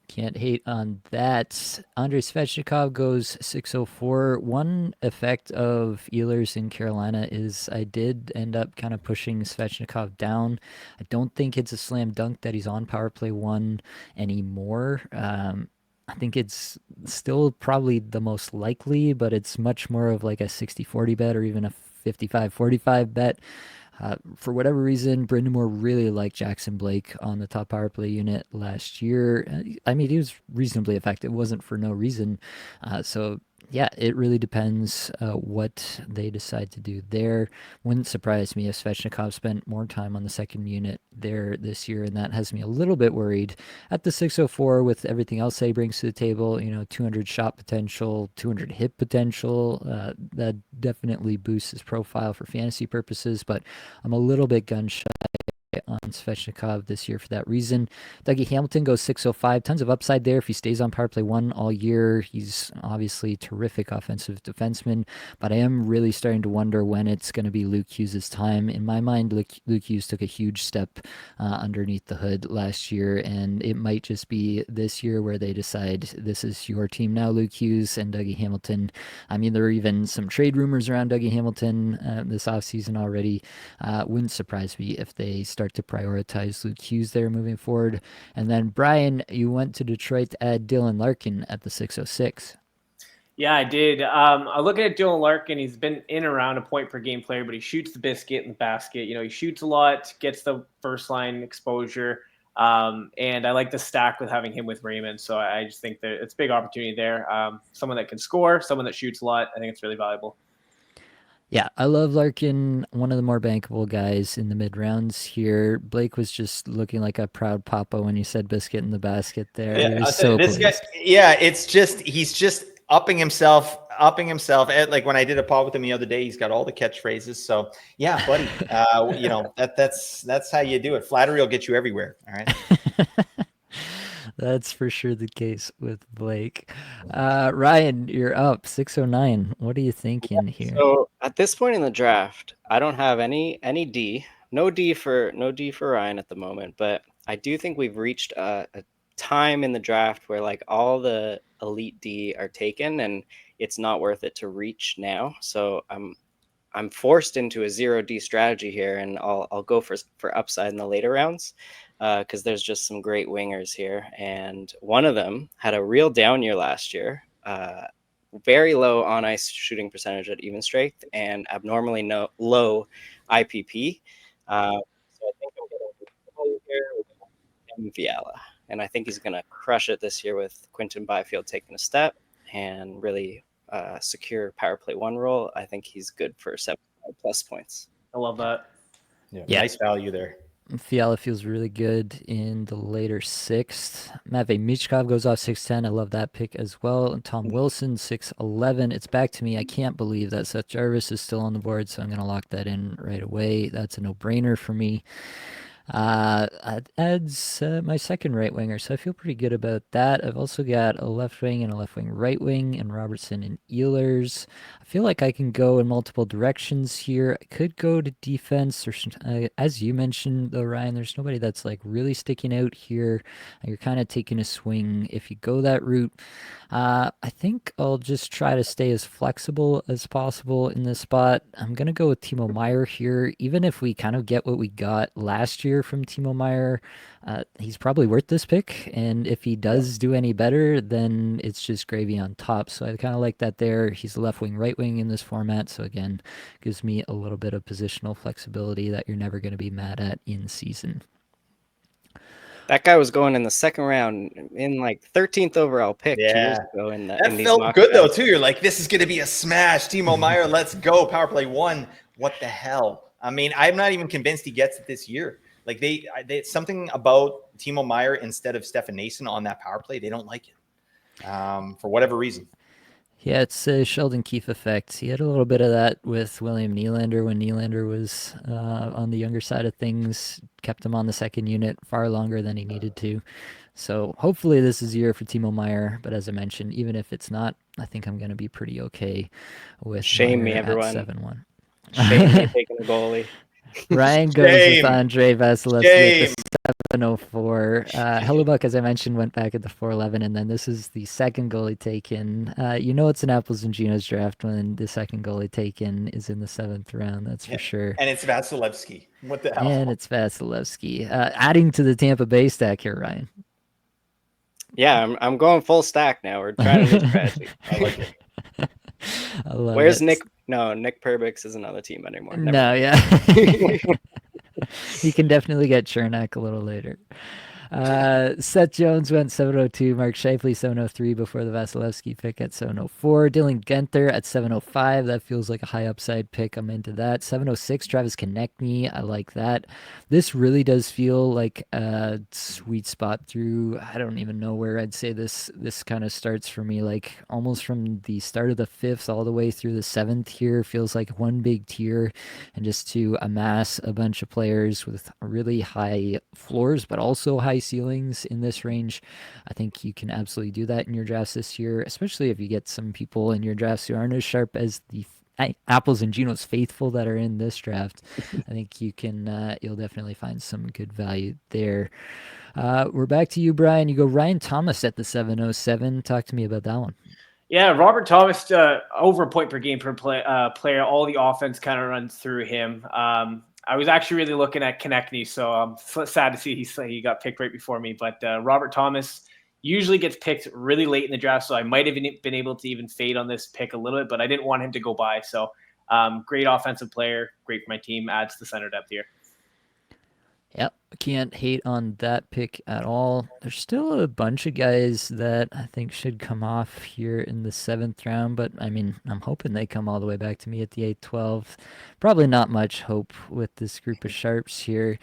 Can't hate on that. Andrei Svechnikov goes 604. One effect of Ehlers in Carolina is I did end up kind of pushing Svechnikov down. I don't think it's a slam dunk that he's on power play 1 anymore. I think it's still probably the most likely, but it's much more of like a 60-40 bet or even a 55-45 bet. For whatever reason, Brendan Moore really liked Jackson Blake on the top power play unit last year. I mean, he was reasonably effective. It wasn't for no reason. So, yeah, it really depends what they decide to do there. Wouldn't surprise me if Svechnikov spent more time on the second unit there this year, and that has me a little bit worried. At the 604, with everything else he brings to the table, 200 shot potential, 200 hit potential, that definitely boosts his profile for fantasy purposes, but I'm a little bit gun shy on Svechnikov this year for that reason. Dougie Hamilton goes 605. Tons of upside there if he stays on power play 1 all year. He's obviously a terrific offensive defenseman, but I am really starting to wonder when it's going to be Luke Hughes' time. In my mind, Luke Hughes took a huge step underneath the hood last year, and it might just be this year where they decide this is your team now, Luke Hughes and Dougie Hamilton. I mean, there are even some trade rumors around Dougie Hamilton this offseason already. Wouldn't surprise me if they start to prioritize Luke Hughes there moving forward. And then, Brian, you went to Detroit to add Dylan Larkin at the 606. Yeah, I did. I look at Dylan Larkin. He's been in around a point per game player, but he shoots the biscuit in the basket. You know, he shoots a lot, gets the first line exposure. And I like the stack with having him with Raymond. So I just think that it's a big opportunity there. Someone that can score, someone that shoots a lot. I think it's really valuable. Yeah, I love Larkin, one of the more bankable guys in the mid rounds here. Blake was just looking like a proud papa when you said biscuit in the basket there. Yeah, He was so this guy, pleased. yeah, he's just upping himself. Like when I did a pod with him the other day, he's got all the catchphrases. So yeah, buddy, you know, that's how you do it. Flattery will get you everywhere. All right. That's for sure the case with Blake. Ryan, you're up 609. What are you thinking here? So at this point in the draft, I don't have any D. No D for Ryan at the moment, but I do think we've reached a time in the draft where like all the elite D are taken and it's not worth it to reach now. So I'm forced into a 0D strategy here, and I'll go for upside in the later rounds because there's just some great wingers here, and one of them had a real down year last year. Very low on ice shooting percentage at even strength and abnormally low IPP. So I think I'm getting here with Fiala, and I think he's going to crush it this year with Quinton Byfield taking a step and really secure power play 1 role. I think he's good for 7+ points. I love that. Yeah, nice value there. Fiala feels really good in the later 6th. Matvei Michkov goes off 6'10". I love that pick as well. And Tom Wilson, 6'11". It's back to me. I can't believe that Seth Jarvis is still on the board, so I'm going to lock that in right away. That's a no-brainer for me. Adds my second right winger, so I feel pretty good about that. I've also got a left wing and a left wing right wing, and Robertson and Ehlers. I feel like I can go in multiple directions here. I could go to defense, or as you mentioned though, Ryan, there's nobody that's like really sticking out here. You're kind of taking a swing if you go that route. I think I'll just try to stay as flexible as possible in this spot. I'm going to go with Timo Meier here. Even if we kind of get what we got last year from Timo Meier, he's probably worth this pick. And if he does do any better, then it's just gravy on top. So I kind of like that there. He's left wing, right wing in this format. So again, gives me a little bit of positional flexibility that you're never going to be mad at in season. That guy was going in the 2nd round in like 13th overall pick 2 years ago. That felt good though too. You're like, this is going to be a smash. Timo Meier, let's go. Power play 1. What the hell? I mean, I'm not even convinced he gets it this year. Like they something about Timo Meier instead of Stefan Nason on that power play. They don't like it for whatever reason. Yeah, it's a Sheldon Keefe effect. He had a little bit of that with William Nylander when Nylander was on the younger side of things, kept him on the 2nd unit far longer than he needed to. So hopefully this is a year for Timo Meier, but as I mentioned, even if it's not, I think I'm going to be pretty okay with Shame Meier me, everyone. at 7-1. Shame me taking the goalie. Ryan goes with Andrei Vasilevsky at the 704. Hellebuck, as I mentioned, went back at the 411, and then this is the second goalie taken. You know it's an apples and Ginos draft when the second goalie taken is in the 7th round, that's for sure. And it's Vasilevsky. What the hell? And it's Vasilevsky. Adding to the Tampa Bay stack here, Ryan. Yeah, I'm going full stack now. We're trying to do strategy. I like it. I love Where's it. Nick? No, Nick Perbix is another team anymore. No, yeah. He can definitely get Chernak a little later. Seth Jones went 702. Mark Scheifele 703 before the Vasilevsky pick at 704. Dylan Guenther at 705. That feels like a high upside pick. I'm into that. 706. Travis Konechny. I like that. This really does feel like a sweet spot through. I don't even know where I'd say this kind of starts for me. Like almost from the start of the fifth all the way through the seventh here feels like one big tier, and just to amass a bunch of players with really high floors but also high ceilings in this range, I think you can absolutely do that in your drafts this year, especially if you get some people in your drafts who aren't as sharp as the Apples and Ginos faithful that are in this draft. I think you can you'll definitely find some good value there. We're back to you, Brian. You go Ryan Thomas at the 707. Talk to me about that one. Yeah, Robert Thomas, over a point per game per player. All the offense kind of runs through him. I was actually really looking at Konechny, so I'm sad to see he got picked right before me. But Robert Thomas usually gets picked really late in the draft, so I might have been able to even fade on this pick a little bit, but I didn't want him to go by. So great offensive player, great for my team, adds to the center depth here. Yep, can't hate on that pick at all. There's still a bunch of guys that I think should come off here in the 7th round, but I mean, I'm hoping they come all the way back to me at the 8th, 12th. Probably not much hope with this group of sharps here.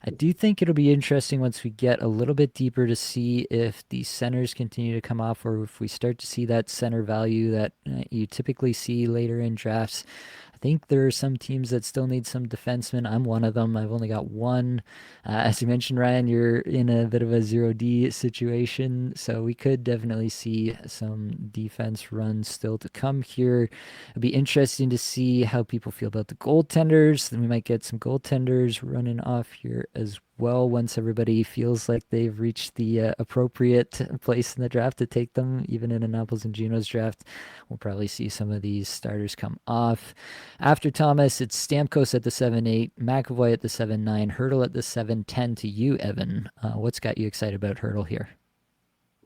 I do think it'll be interesting once we get a little bit deeper to see if the centers continue to come off, or if we start to see that center value that you typically see later in drafts. I think there are some teams that still need some defensemen. I'm one of them. I've only got one. As you mentioned, Ryan, you're in a bit of a 0D situation, so we could definitely see some defense runs still to come here. It'll be interesting to see how people feel about the goaltenders. Then we might get some goaltenders running off here as well once everybody feels like they've reached the appropriate place in the draft to take them. Even in an Apples and Ginos draft, we'll probably see some of these starters come off. After Thomas, it's Stamkos at the 7-8, McAvoy at the 7-9, Hurdle at the 7-10 to you, Evan. What's got you excited about Hurdle here?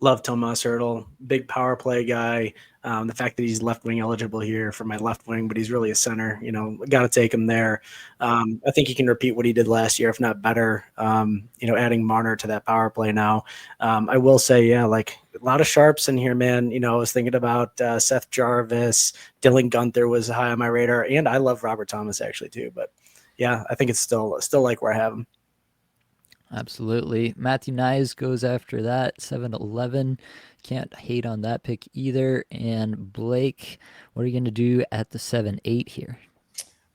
Love Tomas Hurdle, big power play guy. The fact that he's left wing eligible here for my left wing, but he's really a center. Got to take him there. I think he can repeat what he did last year, if not better. Adding Marner to that power play now. I will say, yeah, like a lot of sharps in here, man. I was thinking about Seth Jarvis, Dylan Guenther was high on my radar, and I love Robert Thomas actually too. But yeah, I think it's still like where I have him. Absolutely. Matthew Nyes goes after that, 7-11. Can't hate on that pick either. And Blake, what are you going to do at the 7-8 here?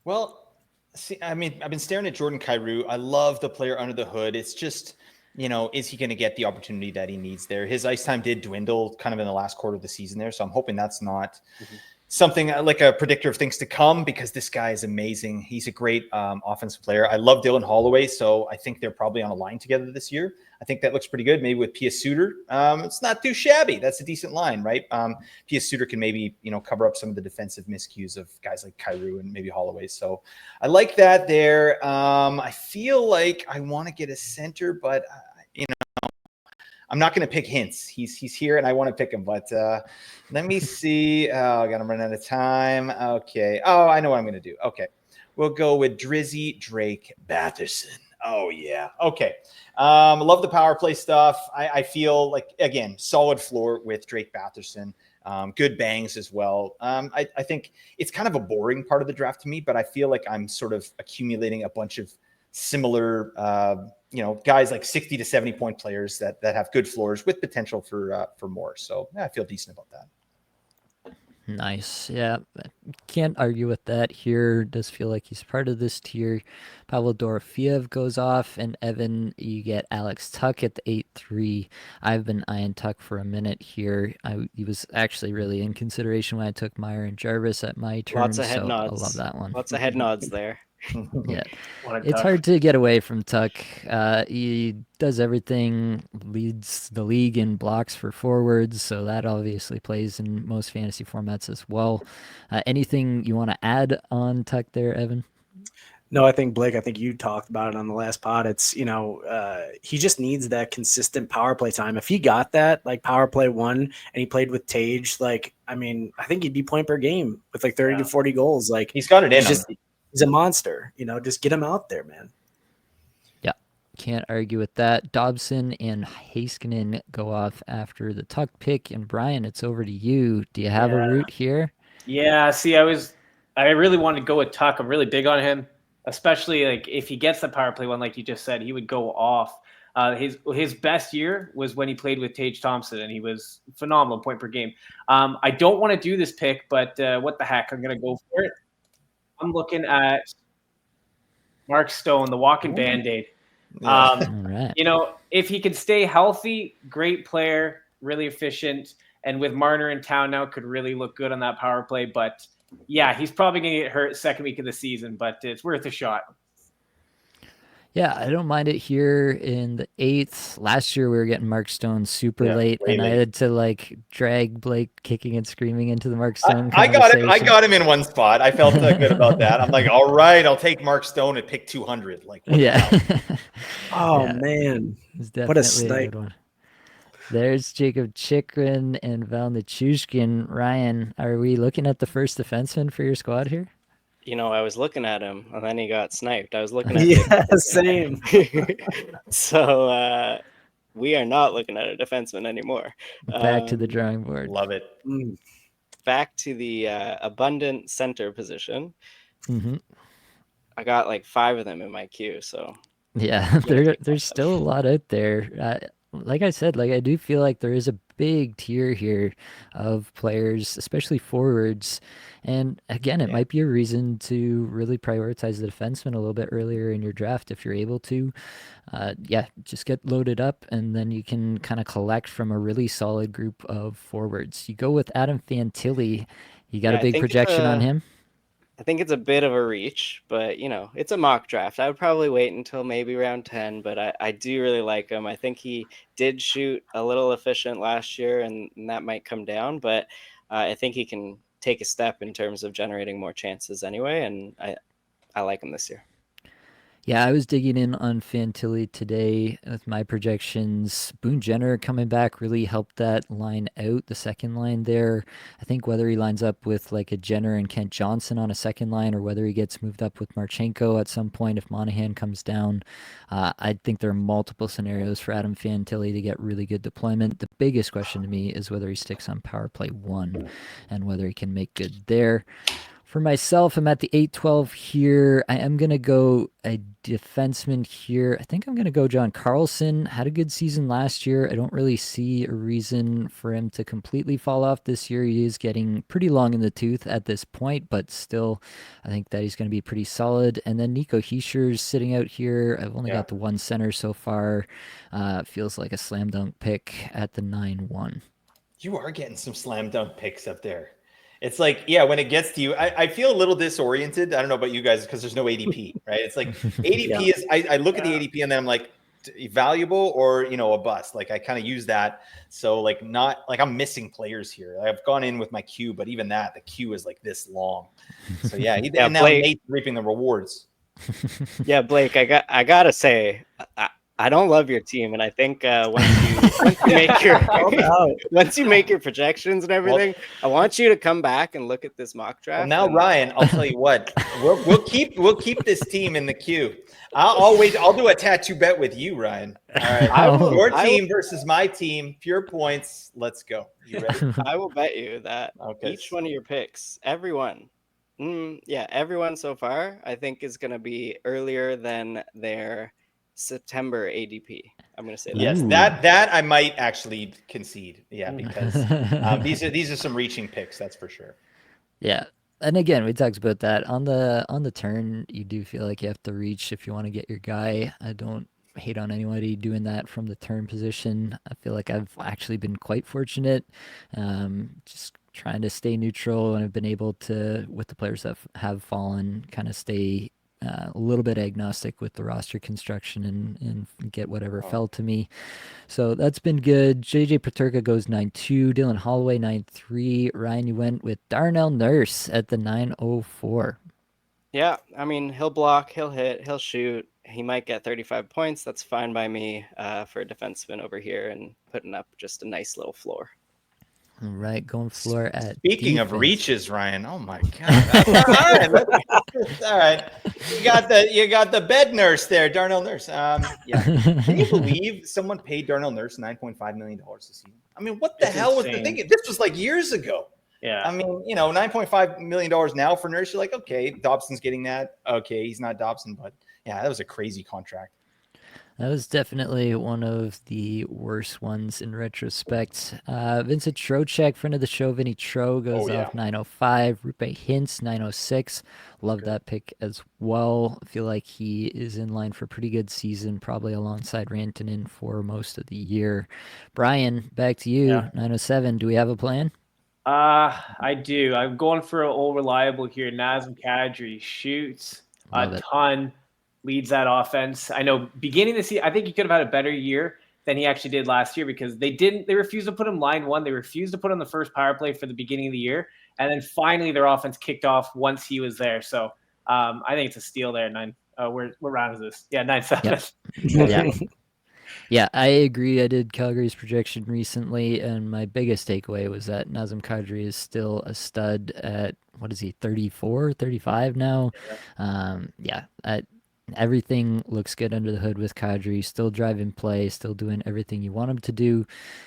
Well, see, I mean, I've been staring at Jordan Kyrou. I love the player under the hood. It's just, is he going to get the opportunity that he needs there? His ice time did dwindle kind of in the last quarter of the season there. So I'm hoping that's not something like a predictor of things to come, because this guy is amazing. He's a great offensive player. I love Dylan Holloway, so I think they're probably on a line together this year. I think that looks pretty good. Maybe with Pia Suter, it's not too shabby. That's a decent line, right? Pia Suter can maybe cover up some of the defensive miscues of guys like Kyrou and maybe Holloway. So I like that there. I feel like I want to get a center, but I'm not going to pick Hintz. He's here, and I want to pick him. But let me see. Oh, I got to run out of time. Okay. Oh, I know what I'm going to do. Okay. We'll go with Drizzy Drake Batherson. Oh, yeah. Okay. Love the power play stuff. I feel like, again, solid floor with Drake Batherson. Good bangs as well. I think it's kind of a boring part of the draft to me, but I feel like I'm sort of accumulating a bunch of similar guys like 60 to 70 point players that have good floors with potential for more. So yeah, I feel decent about that. Nice. Yeah, can't argue with that here. Does feel like he's part of this tier. Pavel Dorofeev goes off, and Evan, you get Alex Tuck at the 8-3. I've been eyeing Tuck for a minute here. He was actually really in consideration when I took Meyer and Jarvis at my turn. Lots of head nods. I love that one. Lots of head nods there. Yeah, it's hard to get away from Tuck. He does everything, leads the league in blocks for forwards, so that obviously plays in most fantasy formats as well. Anything you want to add on Tuck there, Evan? No, I think you talked about it on the last pod. It's, he just needs that consistent power play time. If he got that, like power play 1, and he played with Tage, I think he'd be point per game with like 30 to 40 goals. Like he's got it in him. He's a monster, just get him out there, man. Yeah, Can't argue with that. Dobson and Heiskanen go off after the tuck pick. And Brian, it's over to you. Do you have a route here? Yeah, see, I really wanted to go with Tuck. I'm really big on him, especially like if he gets the power play one, like you just said, he would go off. His best year was when he played with Tage Thompson, and he was phenomenal point per game. I don't want to do this pick, but what the heck, I'm gonna go for it. I'm looking at Mark Stone, the walking Band-Aid. All right. You know, if he can stay healthy, great player, really efficient, and with Marner in town now, could really look good on that power play. But yeah, he's probably going to get hurt second week of the season, but it's worth a shot. Yeah, I don't mind it here in the 8th. Last year we were getting Mark Stone super late, and I had to like drag Blake kicking and screaming into the Mark Stone I conversation. got him in one spot. I felt good about that. I'm like, all right, I'll take Mark Stone at pick 200. Like, what the hell? Oh man, what a snipe! Good one. There's Jacob Chikrin and Val Nichushkin. Ryan, are we looking at the first defenseman for your squad here? You know, I was looking at him, and then he got sniped. I was looking at same. So we are not looking at a defenseman anymore. Back to the drawing board. Love it. Back to the abundant center position. Mm-hmm. I got like 5 of them in my queue, so yeah, there's still a lot out there. Like I said, like I do feel like there is a big tier here of players, especially forwards. And again, it might be a reason to really prioritize the defenseman a little bit earlier in your draft if you're able to. Just get loaded up, and then you can kind of collect from a really solid group of forwards. You go with Adam Fantilli. You got a big projection on him? I think it's a bit of a reach, but, you know, it's a mock draft. I would probably wait until maybe round 10, but I do really like him. I think he did shoot a little efficient last year, and that might come down, but I think he can take a step in terms of generating more chances anyway, and I like him this year. Yeah, I was digging in on Fantilli today with my projections. Boone Jenner coming back really helped that line out, the second line there. I think whether he lines up with like a Jenner and Kent Johnson on a second line, or whether he gets moved up with Marchenko at some point if Monahan comes down, I think there are multiple scenarios for Adam Fantilli to get really good deployment. The biggest question to me is whether he sticks on power play 1 and whether he can make good there. For myself, I'm at the 8-12 here. I am going to go a defenseman here. I think I'm going to go John Carlson. Had a good season last year. I don't really see a reason for him to completely fall off this year. He is getting pretty long in the tooth at this point, but still, I think that he's going to be pretty solid. And then Nico Heischer's sitting out here. I've only got the one center so far. Feels like a slam dunk pick at the 9-1. You are getting some slam dunk picks up there. It's like, yeah, when it gets to you, I feel a little disoriented. I don't know about you guys because there's no ADP, right? It's like ADP is, I look at the ADP and then I'm like, valuable or, you know, a bust. Like I kind of use that. So like not like I'm missing players here. I've gone in with my queue, but even that, the queue is like this long. So yeah, and now Nate's reaping the rewards. Yeah, Blake, I gotta say, I don't love your team, and I think once you make your projections and everything, I want you to come back and look at this mock draft. Well, now, Ryan, I'll tell you what, we'll keep this team in the queue. I'll do a tattoo bet with you, Ryan. All right, your team versus my team, pure points. Let's go. You ready? I will bet you that each one of your picks, everyone so far, I think is going to be earlier than their September ADP. I'm going to say that. Yes, that I might actually concede. Yeah, because these are some reaching picks, that's for sure. Yeah. And again, we talked about that on the turn. You do feel like you have to reach if you want to get your guy. I don't hate on anybody doing that from the turn position. I feel like I've actually been quite fortunate. Just trying to stay neutral, and I've been able to, with the players that have fallen, kind of stay a little bit agnostic with the roster construction and get whatever fell to me. So that's been good. JJ Peterka goes 9-2, Dylan Holloway 9-3. Ryan, you went with Darnell Nurse at the 9-04. Yeah, I mean, he'll block, he'll hit, he'll shoot. He might get 35 points. That's fine by me for a defenseman over here, and putting up just a nice little floor. All right, going floor at Speaking of defense. reaches, Ryan. Oh my God! All right, all right. You got the bed nurse there, Darnell Nurse. Yeah. Can you believe someone paid Darnell Nurse $9.5 million this season? I mean, what the It's hell was the insane. thinking? This was like years ago. Yeah. I mean, $9.5 million now for Nurse. You're like, okay, Dobson's getting that. Okay, he's not Dobson, but yeah, that was a crazy contract. That was definitely one of the worst ones in retrospect. Vincent Trocheck, friend of the show, Vinny Tro goes off 905. Rupe Hintz, 906. Love that pick as well. I feel like he is in line for a pretty good season, probably alongside Rantanen for most of the year. Brian, back to you, 907. Do we have a plan? I do. I'm going for an old reliable here. Nazem Kadri shoots a ton, leads that offense. I know beginning the season, I think he could have had a better year than he actually did last year because they refused to put him line one. They refused to put him the first power play for the beginning of the year. And then finally their offense kicked off once he was there. So I think it's a steal there. What round is this? Yeah, 9-7. Yeah. Yeah, I agree. I did Calgary's projection recently, and my biggest takeaway was that Nazem Kadri is still a stud at, 34, 35 now? Everything looks good under the hood with Kadri. Still driving play, still doing everything you want him to do.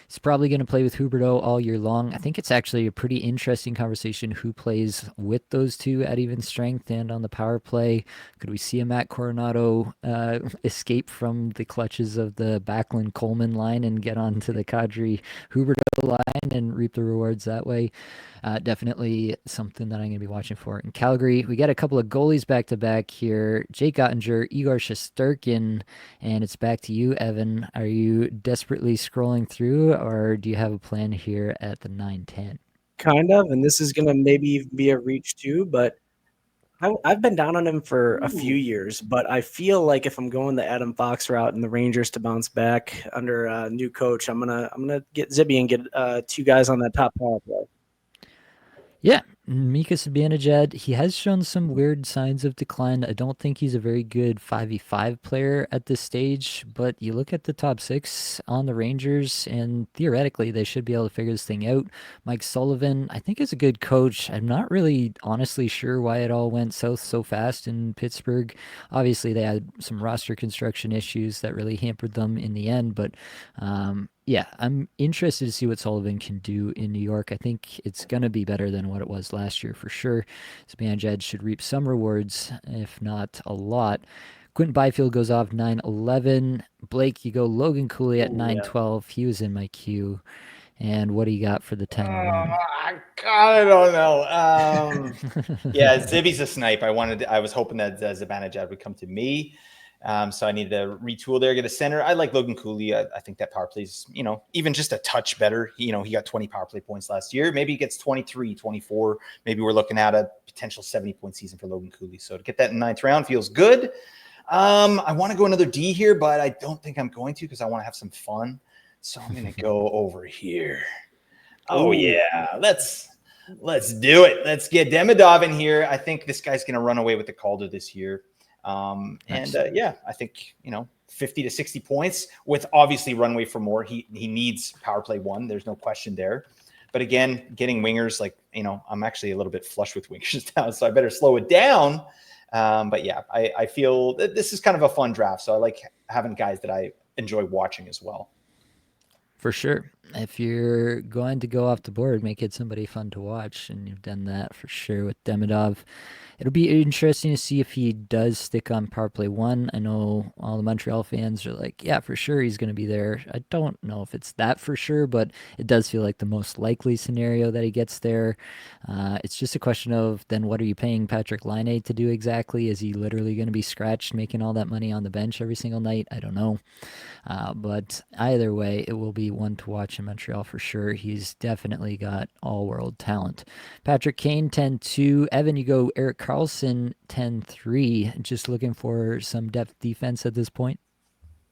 He's probably going to play with Huberdeau all year long. I think it's actually a pretty interesting conversation who plays with those two at even strength and on the power play. Could we see a Matt Coronado escape from the clutches of the Backlund Coleman line and get onto the Kadri Huberdeau line and reap the rewards that way? Definitely something that I'm going to be watching for in Calgary. We got a couple of goalies back to back here. Jake Ottinger, Igor Shesterkin, and it's back to you, Evan. Are you desperately scrolling through, or do you have a plan here at the 9-10? Kind of, and this is going to maybe be a reach too, but I've been down on him for a few years, but I feel like if I'm going the Adam Fox route and the Rangers to bounce back under a new coach, I'm gonna get Zibby and get two guys on that top power play. Yeah, Mika Zibanejad, he has shown some weird signs of decline. I don't think he's a very good 5v5 player at this stage, but you look at the top six on the Rangers, and theoretically they should be able to figure this thing out. Mike Sullivan, I think, is a good coach. I'm not really honestly sure why it all went south so fast in Pittsburgh. Obviously, they had some roster construction issues that really hampered them in the end, but yeah, I'm interested to see what Sullivan can do in New York. I think it's going to be better than what it was last year for sure. Zibanejad should reap some rewards, if not a lot. Quentin Byfield goes off 9-11. Blake, you go Logan Cooley at 9-12. He was in my queue. And what do you got for the 10-1? I don't know. Yeah, Zibby's a snipe. I was hoping that Zibanejad would come to me. So I needed to retool there, get a center. I like Logan Cooley. I think that power plays, even just a touch better. He got 20 power play points last year. Maybe he gets 23, 24. Maybe we're looking at a potential 70-point season for Logan Cooley. So to get that in the 9th round feels good. I want to go another D here, but I don't think I'm going to because I want to have some fun. So I'm going to go over here. Oh, yeah. Let's do it. Let's get Demidov in here. I think this guy's going to run away with the Calder this year. Nice. I think 50 to 60 points with obviously runway for more. He needs power play one. There's no question there. But again, getting wingers, I'm actually a little bit flush with wingers now, so I better slow it down. But yeah, I feel that this is kind of a fun draft. So I like having guys that I enjoy watching as well. For sure. If you're going to go off the board, make it somebody fun to watch, and you've done that for sure with Demidov. It'll be interesting to see if he does stick on power play one. I know all the Montreal fans are like, yeah, for sure he's going to be there. I don't know if it's that for sure, but it does feel like the most likely scenario that he gets there. It's just a question of then what are you paying Patrick Laine to do exactly? Is he literally going to be scratched making all that money on the bench every single night? I don't know. But either way, it will be one to watch in Montreal for sure. He's definitely got all-world talent. Patrick Kane, 10-2. Evan, you go Erik Karlsson, 10-3. Just looking for some depth defense at this point.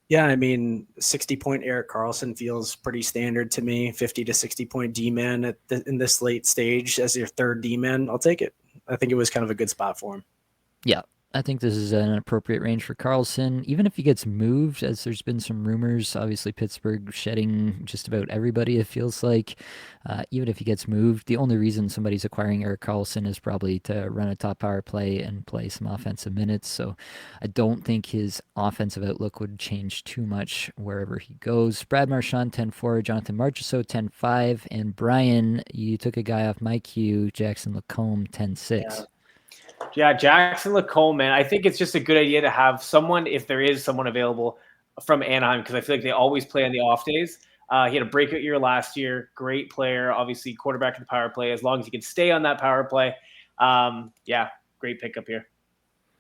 Yeah, 60-point Erik Karlsson feels pretty standard to me. 50 to 60-point D-man in this late stage as your third D-man. I'll take it. I think it was kind of a good spot for him. Yeah, I think this is an appropriate range for Carlson. Even if he gets moved, as there's been some rumors, obviously Pittsburgh shedding just about everybody, it feels like. Even if he gets moved, the only reason somebody's acquiring Eric Carlson is probably to run a top power play and play some offensive minutes. So I don't think his offensive outlook would change too much wherever he goes. Brad Marchand, 10-4, Jonathan Marchessault, 10-5, and Brian, you took a guy off my queue, Jackson Lacombe, 10-6. Yeah, Jackson Lacombe, man. I think it's just a good idea to have someone, if there is someone available from Anaheim, because I feel like they always play on the off days. He had a breakout year last year. Great player, obviously quarterback in the power play. As long as he can stay on that power play, great pickup here.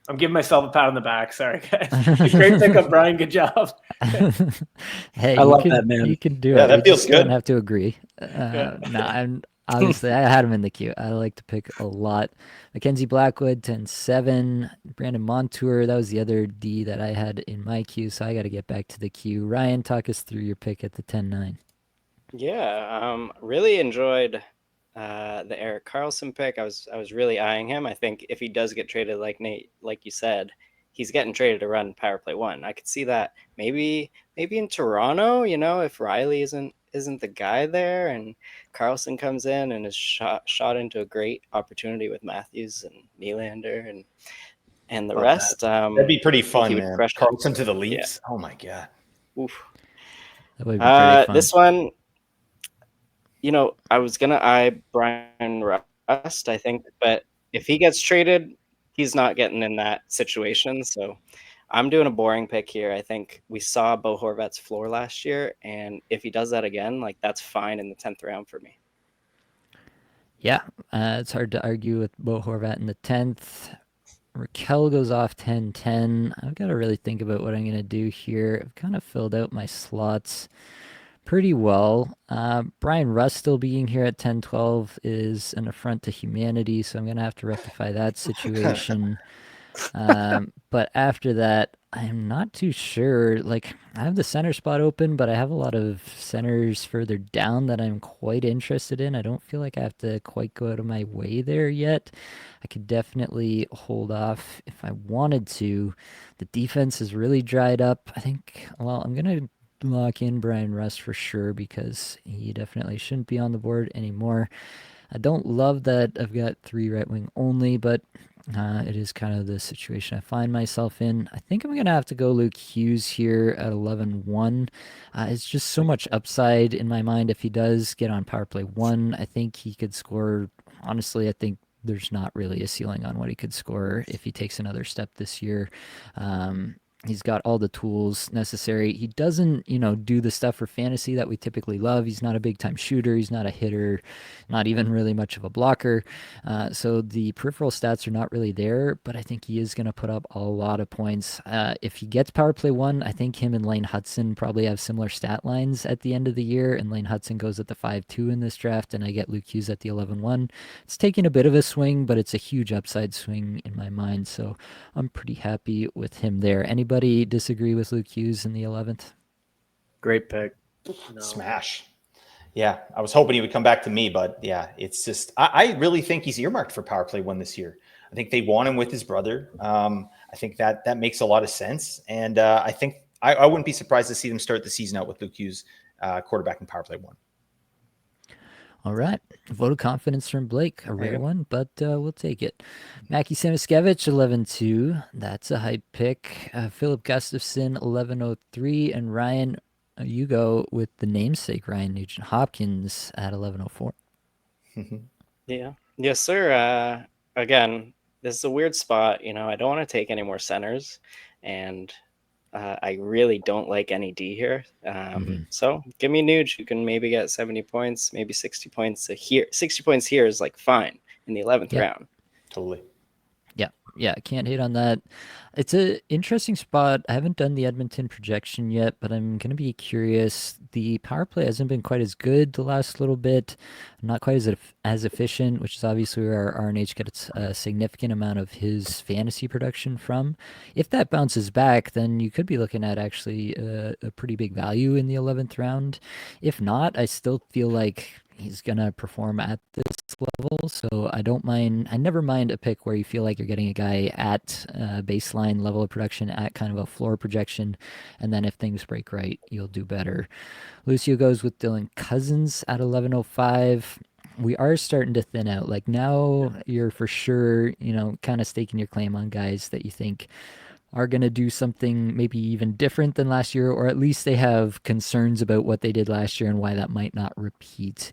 I'm giving myself a pat on the back. Sorry, guys. Great pickup, Brian. Good job. Hey, I love that, man. You can do it. That We feels just good. don't have to agree. I'm obviously I had him in the queue. I like to pick a lot. Mackenzie Blackwood, 10-7. Brandon Montour, that was the other D that I had in my queue, so I got to get back to the queue. Ryan, talk us through your pick at the 10-9. Yeah, really enjoyed the Eric Carlson pick. I was really eyeing him. I think if he does get traded, like Nate, like you said, he's getting traded to run power play 1. I could see that maybe in Toronto, if Riley isn't the guy there and Carlson comes in and is shot into a great opportunity with Matthews and Nylander and the rest. That'd be pretty fun, would man. crush it. Carlson to the Leafs. Oh my god. Oof. That would be pretty fun. This one, I was gonna eye Brian Rust, I think, but if he gets traded, he's not getting in that situation. So I'm doing a boring pick here. I think we saw Bo Horvat's floor last year, and if he does that again, that's fine in the 10th round for me. Yeah, it's hard to argue with Bo Horvat in the 10th. Raquel goes off 10-10. I've got to really think about what I'm going to do here. I've kind of filled out my slots pretty well. Brian Rust still being here at 10-12 is an affront to humanity, so I'm going to have to rectify that situation. But after that, I'm not too sure. I have the center spot open, but I have a lot of centers further down that I'm quite interested in. I don't feel like I have to quite go out of my way there yet. I could definitely hold off if I wanted to. The defense is really dried up. I think, I'm going to lock in Brian Rust for sure because he definitely shouldn't be on the board anymore. I don't love that I've got 3 right wing only, but it is kind of the situation I find myself in. I think I'm going to have to go Luke Hughes here at 11-1. It's just so much upside in my mind if he does get on power play 1. I think he could score. Honestly, I think there's not really a ceiling on what he could score if he takes another step this year. He's got all the tools necessary. He doesn't, do the stuff for fantasy that we typically love. He's not a big-time shooter. He's not a hitter, not even really much of a blocker. So the peripheral stats are not really there, but I think he is going to put up a lot of points. If he gets power play 1, I think him and Lane Hudson probably have similar stat lines at the end of the year, and Lane Hudson goes at the 5-2 in this draft, and I get Luke Hughes at the 11-1. It's taking a bit of a swing, but it's a huge upside swing in my mind, so I'm pretty happy with him there. Anybody disagree with Luke Hughes in the 11th? Great pick. No. Smash. Yeah, I was hoping he would come back to me, but yeah, it's just I really think he's earmarked for power play 1 this year. I think they want him with his brother. I think that makes a lot of sense, and I think I wouldn't be surprised to see them start the season out with Luke Hughes quarterback in power play 1. All right. Vote of confidence from Blake. A rare one, but we'll take it. Mackie Samoskevich, 11-2. That's a hype pick. Philip Gustafson, 11-03. And Ryan, you go with the namesake, Ryan Nugent-Hopkins, at 11-04. Yeah. Yes, sir. Again, this is a weird spot. I don't want to take any more centers. And I really don't like any D here. So give me Nuge, who can maybe get 70 points, maybe 60 points here. 60 points here is fine in the 11th round. Totally. Yeah, can't hate on that. It's an interesting spot. I haven't done the Edmonton projection yet, but I'm going to be curious. The power play hasn't been quite as good the last little bit, not quite as efficient, which is obviously where RNH gets a significant amount of his fantasy production from. If that bounces back, then you could be looking at actually a pretty big value in the 11th round. If not, I still feel like he's gonna perform at this level. So I never mind a pick where you feel like you're getting a guy at baseline level of production at kind of a floor projection, and then if things break right, you'll do better. Lucio goes with Dylan Cousins at 1105. We are starting to thin out. Like now you're for sure, kind of staking your claim on guys that you think are going to do something maybe even different than last year, or at least they have concerns about what they did last year and why that might not repeat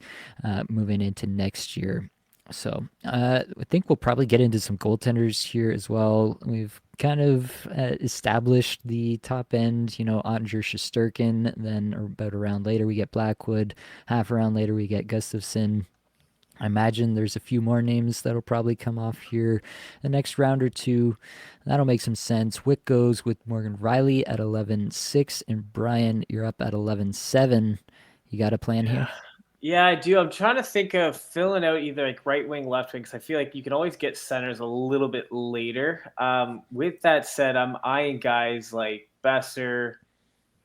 moving into next year. So I think we'll probably get into some goaltenders here as well. We've kind of established the top end, Ottinger, Shesterkin. Then about a round later, we get Blackwood. Half a round later, we get Gustafsson. I imagine there's a few more names that'll probably come off here the next round or two. That'll make some sense. Wick goes with Morgan Riley at 11-6, and Brian, you're up at 11-7. You got a plan here? Yeah, I do. I'm trying to think of filling out either like right wing, left wing, because I feel like you can always get centers a little bit later. With that said, I'm eyeing guys like Besser.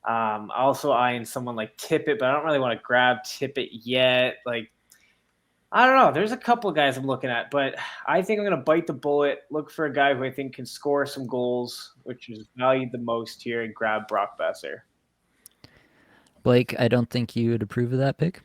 Also eyeing someone like Tippett, but I don't really want to grab Tippett yet. Like, I don't know. There's a couple of guys I'm looking at, but I think I'm going to bite the bullet, look for a guy who I think can score some goals, which is valued the most here, and grab Brock Besser. Blake, I don't think you would approve of that pick.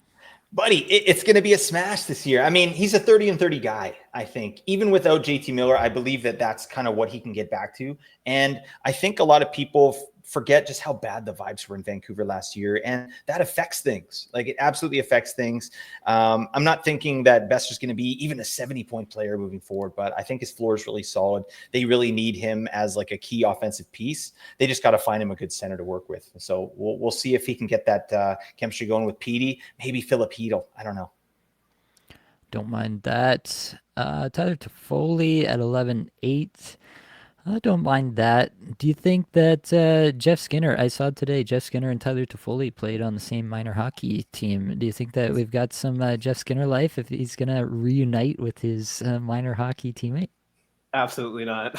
Buddy, it's going to be a smash this year. I mean, he's a 30-30 guy, I think. Even without JT Miller, I believe that that's kind of what he can get back to. And I think a lot of people forget just how bad the vibes were in Vancouver last year, and that affects things. Like, it absolutely affects things. I'm not thinking that Besser's going to be even a 70-point player moving forward, but I think his floor is really solid. They really need him as like a key offensive piece. They just got to find him a good center to work with. So we'll see if he can get that chemistry going with Petey, maybe Philip Hedl. I don't know. Don't mind that. Tyler Toffoli at 11-8. I don't mind that. Do you think that Jeff Skinner, I saw today, Jeff Skinner and Tyler Toffoli played on the same minor hockey team. Do you think that we've got some Jeff Skinner life if he's going to reunite with his minor hockey teammate? Absolutely not.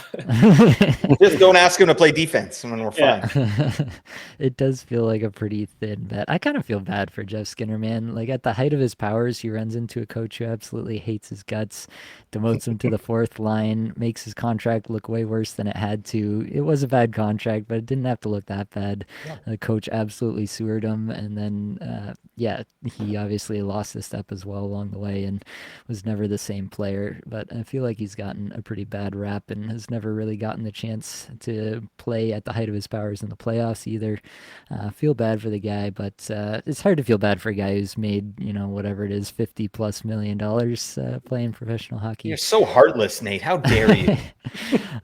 Just don't ask him to play defense when we're fine. It does feel like a pretty thin bet. I kind of feel bad for Jeff Skinner, man. Like at the height of his powers, he runs into a coach who absolutely hates his guts, demotes him to the fourth line, makes his contract look way worse than it had to. It was a bad contract, but it didn't have to look that bad. Yeah. The coach absolutely sewered him, and then he obviously lost a step as well along the way and was never the same player. But I feel like he's gotten a pretty bad rap and has never really gotten the chance to play at the height of his powers in the playoffs either. Feel bad for the guy, but it's hard to feel bad for a guy who's made, whatever it is, $50+ million playing professional hockey. You're so heartless, Nate. How dare you?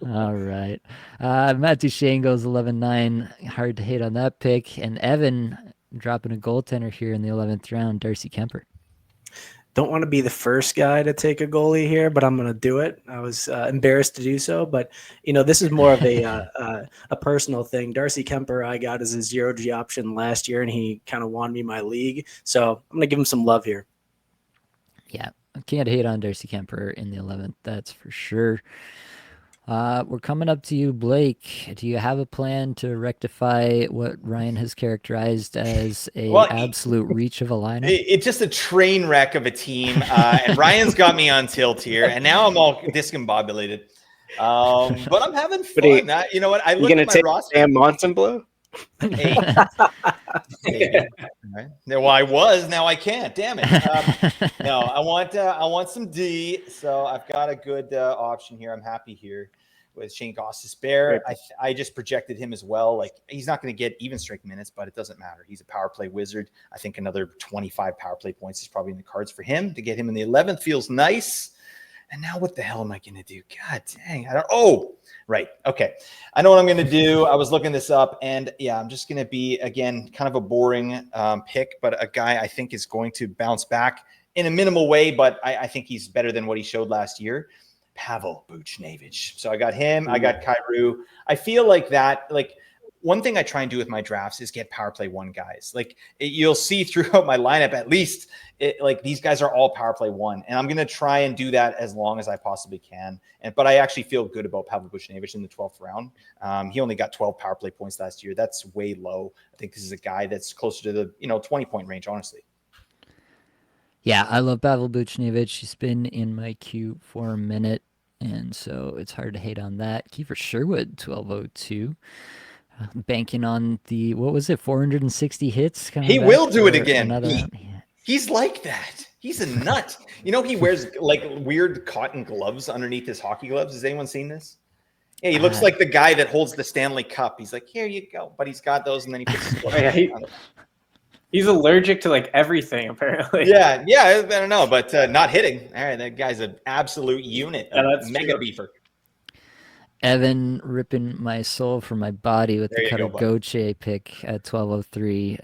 All right. Matt Duchene goes 11-9. Hard to hate on that pick. And Evan dropping a goaltender here in the 11th round, Darcy Kemper. Don't want to be the first guy to take a goalie here, but I'm going to do it. I was embarrassed to do so, but this is more of a personal thing. Darcy Kemper, I got as a 0G option last year, and he kind of won me my league. So I'm going to give him some love here. Yeah, I can't hate on Darcy Kemper in the 11th. That's for sure. We're coming up to you, Blake. Do you have a plan to rectify what Ryan has characterized as absolute reach of a lineup? It's just a train wreck of a team, and Ryan's got me on tilt here, and now I'm all discombobulated. But I'm having fun. You know what? I look at my roster. Sam Montembeau? Hey. Right. Well, I was. Now I can't. Damn it. No, I want some D. So I've got a good option here. I'm happy here with Shane Gostis-Bear. I just projected him as well. Like, he's not going to get even strength minutes, but it doesn't matter. He's a power play wizard. I think another 25 power play points is probably in the cards for him. To get him in the 11th feels nice. And now what the hell am I going to do? God dang. Right. Okay. I know what I'm going to do. I was looking this up, and yeah, I'm just going to be, again, kind of a boring pick, but a guy I think is going to bounce back in a minimal way, but I think he's better than what he showed last year. Pavel Buchnevich. So I got him. I got Kyrou. I feel like that, one thing I try and do with my drafts is get power play one guys. You'll see throughout my lineup, at least, these guys are all power play one. And I'm going to try and do that as long as I possibly can. But I actually feel good about Pavel Buchnevich in the 12th round. He only got 12 power play points last year. That's way low. I think this is a guy that's closer to the 20-point range, honestly. Yeah, I love Pavel Buchnevich. He's been in my queue for a minute, and so it's hard to hate on that. Kiefer Sherwood, 1202. Banking on the, what was it, 460 hits coming He back will do it for again. another round? Yeah. He's like that. He's a nut. He wears like weird cotton gloves underneath his hockey gloves. Has anyone seen this? Yeah, he looks like the guy that holds the Stanley Cup. He's like, here you go. But he's got those, and then he puts his He's allergic to like everything, apparently. Yeah, I don't know, but not hitting. All right, that guy's an absolute unit. That's mega true. beefer. Evan ripping my soul from my body with There the you Cutter go, bud. Gauthier pick at 1203.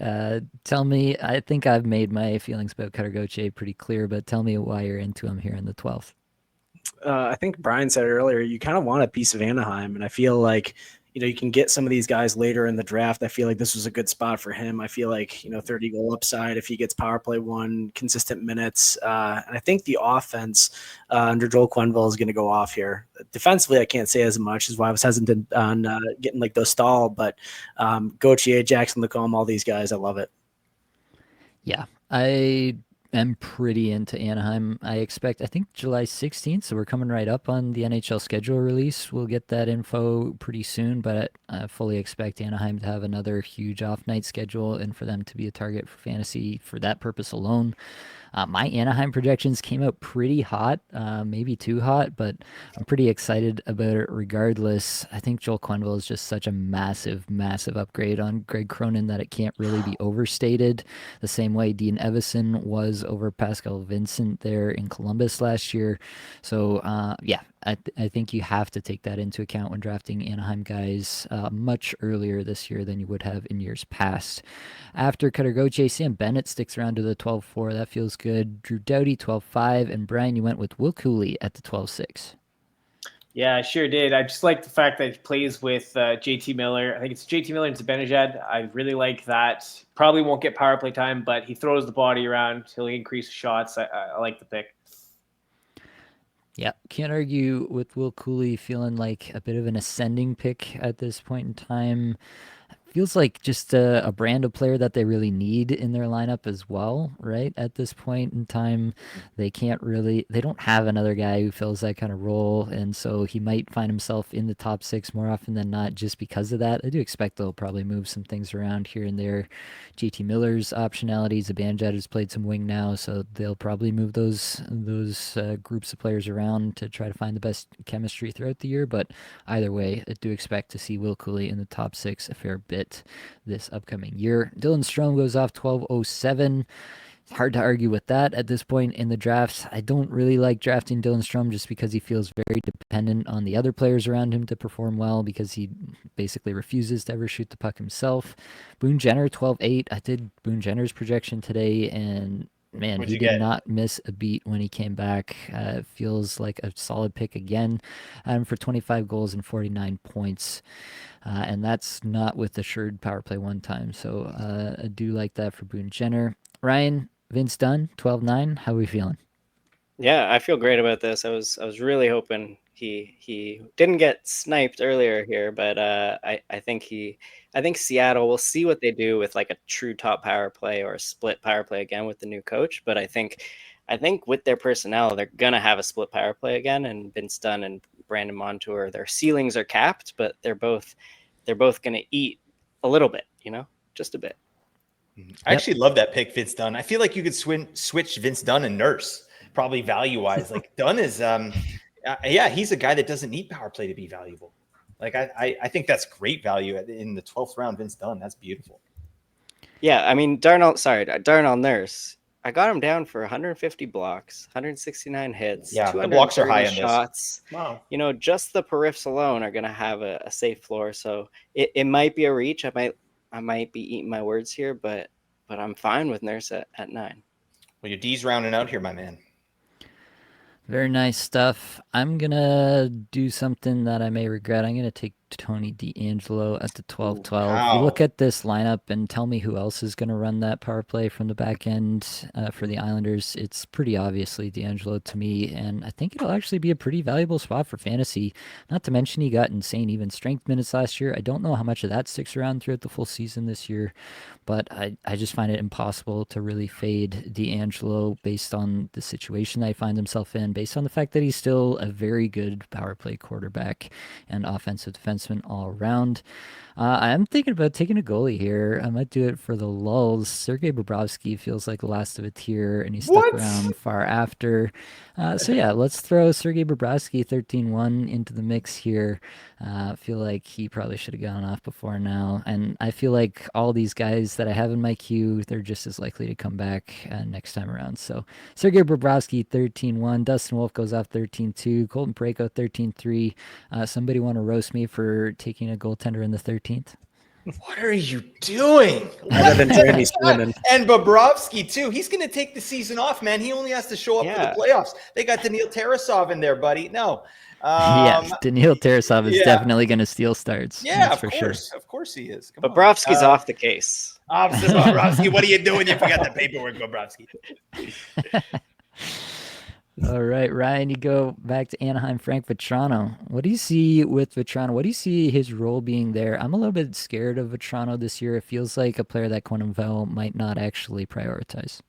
Tell me, I think I've made my feelings about Cutter Gauthier pretty clear, but tell me why you're into him here in the 12th. I think Brian said it earlier, you kind of want a piece of Anaheim. And I feel like, you can get some of these guys later in the draft. I feel like this was a good spot for him. I feel like, 30 goal upside if he gets power play one, consistent minutes. And I think the offense under Joel Quenneville is going to go off here. Defensively, I can't say as much as why I was hesitant on getting like those stall, but Gauthier, Jackson Lacombe, all these guys, I love it. Yeah, I am pretty into Anaheim. I think July 16th, so we're coming right up on the NHL schedule release. We'll get that info pretty soon, but I fully expect Anaheim to have another huge off-night schedule and for them to be a target for fantasy for that purpose alone. My Anaheim projections came out pretty hot, maybe too hot, but I'm pretty excited about it regardless. I think Joel Quenneville is just such a massive, massive upgrade on Greg Cronin that it can't really be overstated. The same way Dean Evison was over Pascal Vincent there in Columbus last year. So, I think you have to take that into account when drafting Anaheim guys much earlier this year than you would have in years past. After Cutter Gauthier, Sam Bennett sticks around to the 12-4. That feels good. Drew Doughty, 12-5. And Brian, you went with Will Cooley at the 12-6. Yeah, I sure did. I just like the fact that he plays with JT Miller. I think it's JT Miller and Zibanejad. I really like that. Probably won't get power play time, but he throws the body around. He'll increase shots. I like the pick. Yeah, can't argue with Will Cooley feeling like a bit of an ascending pick at this point in time. Feels like just a brand of player that they really need in their lineup as well, right? At this point in time, they don't have another guy who fills that kind of role, and so he might find himself in the top 6 more often than not just because of that. I do expect they'll probably move some things around here and there. JT Miller's optionality, Zibanejad has played some wing now, so they'll probably move those groups of players around to try to find the best chemistry throughout the year, but either way, I do expect to see Will Cooley in the top 6 a fair bit this upcoming year. Dylan Strome goes off 1207. It's hard to argue with that at this point in the drafts. I don't really like drafting Dylan Strome just because he feels very dependent on the other players around him to perform well because he basically refuses to ever shoot the puck himself. Boone Jenner, 12-8. I did Boone Jenner's projection today, and man, he did not miss a beat when he came back. Feels like a solid pick again for 25 goals and 49 points. And that's not with assured power play one time. So I do like that for Boone Jenner. Ryan, Vince Dunn, 12-9. How are we feeling? Yeah, I feel great about this. I was really hoping he didn't get sniped earlier here, but I think Seattle, will see what they do with like a true top power play or a split power play again with the new coach. But I think with their personnel, they're gonna have a split power play again. And Vince Dunn and Brandon Montour, their ceilings are capped, but they're both gonna eat a little bit, just a bit. I actually love that pick, Vince Dunn. I feel like you could switch Vince Dunn and Nurse, probably value-wise. Like Dunn is, he's a guy that doesn't need power play to be valuable. Like I think that's great value in the 12th round. Vince Dunn, that's beautiful. Yeah, I mean Darnell Nurse. I got him down for 150 blocks, 169 hits. Yeah, the blocks are high on shots. This. Wow. Just the periffs alone are going to have a safe floor. So it might be a reach. I might be eating my words here, but I'm fine with Nurse at 9. Well, your D's rounding out here, my man. Very nice stuff. I'm going to do something that I may regret. I'm going to take Tony D'Angelo at the 12-12. Wow. You look at this lineup and tell me who else is going to run that power play from the back end for the Islanders. It's pretty obviously D'Angelo to me, and I think it'll actually be a pretty valuable spot for fantasy. Not to mention he got insane even strength minutes last year. I don't know how much of that sticks around throughout the full season this year, but I just find it impossible to really fade D'Angelo based on the situation that he finds himself in, based on the fact that he's still a very good power play quarterback and offensive defenseman all around. I'm thinking about taking a goalie here. I might do it for the lulz. Sergei Bobrovsky feels like the last of a tier, and he stuck around far after. So yeah, let's throw Sergei Bobrovsky 13-1 into the mix here. I feel like he probably should have gone off before now, and I feel like all these guys that I have in my queue, they're just as likely to come back next time around. So Sergei Bobrovsky 13-1, Dustin Wolf goes off 13-2, Colton Parayko 13-3. Somebody want to roast me for taking a goaltender in the 13th? What are you doing? Better than Jeremy Swayman. And Bobrovsky, too. He's going to take the season off, man. He only has to show up for the playoffs. They got Daniil Tarasov in there, buddy. No. Yes, Daniil Tarasov is definitely going to steal starts. Yeah, for sure. Of course he is. Bobrovsky's off the case. Bobrovsky, what are you doing? You forgot the paperwork, Bobrovsky. All right, Ryan, you go back to Anaheim. Frank Vetrano. What do you see with Vetrano? What do you see his role being there? I'm a little bit scared of Vetrano this year. It feels like a player that Quenneville might not actually prioritize.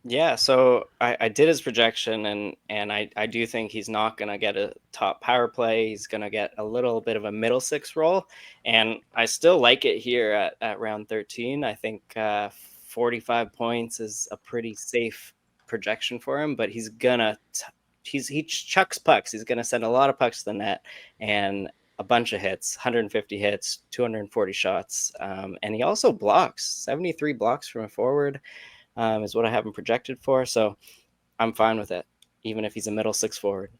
Yeah, so I did his projection, and I do think he's not going to get a top power play. He's going to get a little bit of a middle six role, and I still like it here at round 13. I think 45 points is a pretty safe projection for him, but he's gonna he chucks pucks. He's gonna send a lot of pucks to the net and a bunch of hits, 150 hits, 240 shots, and he also blocks 73 blocks from a forward is what I have him projected for. So I'm fine with it, even if he's a middle six forward.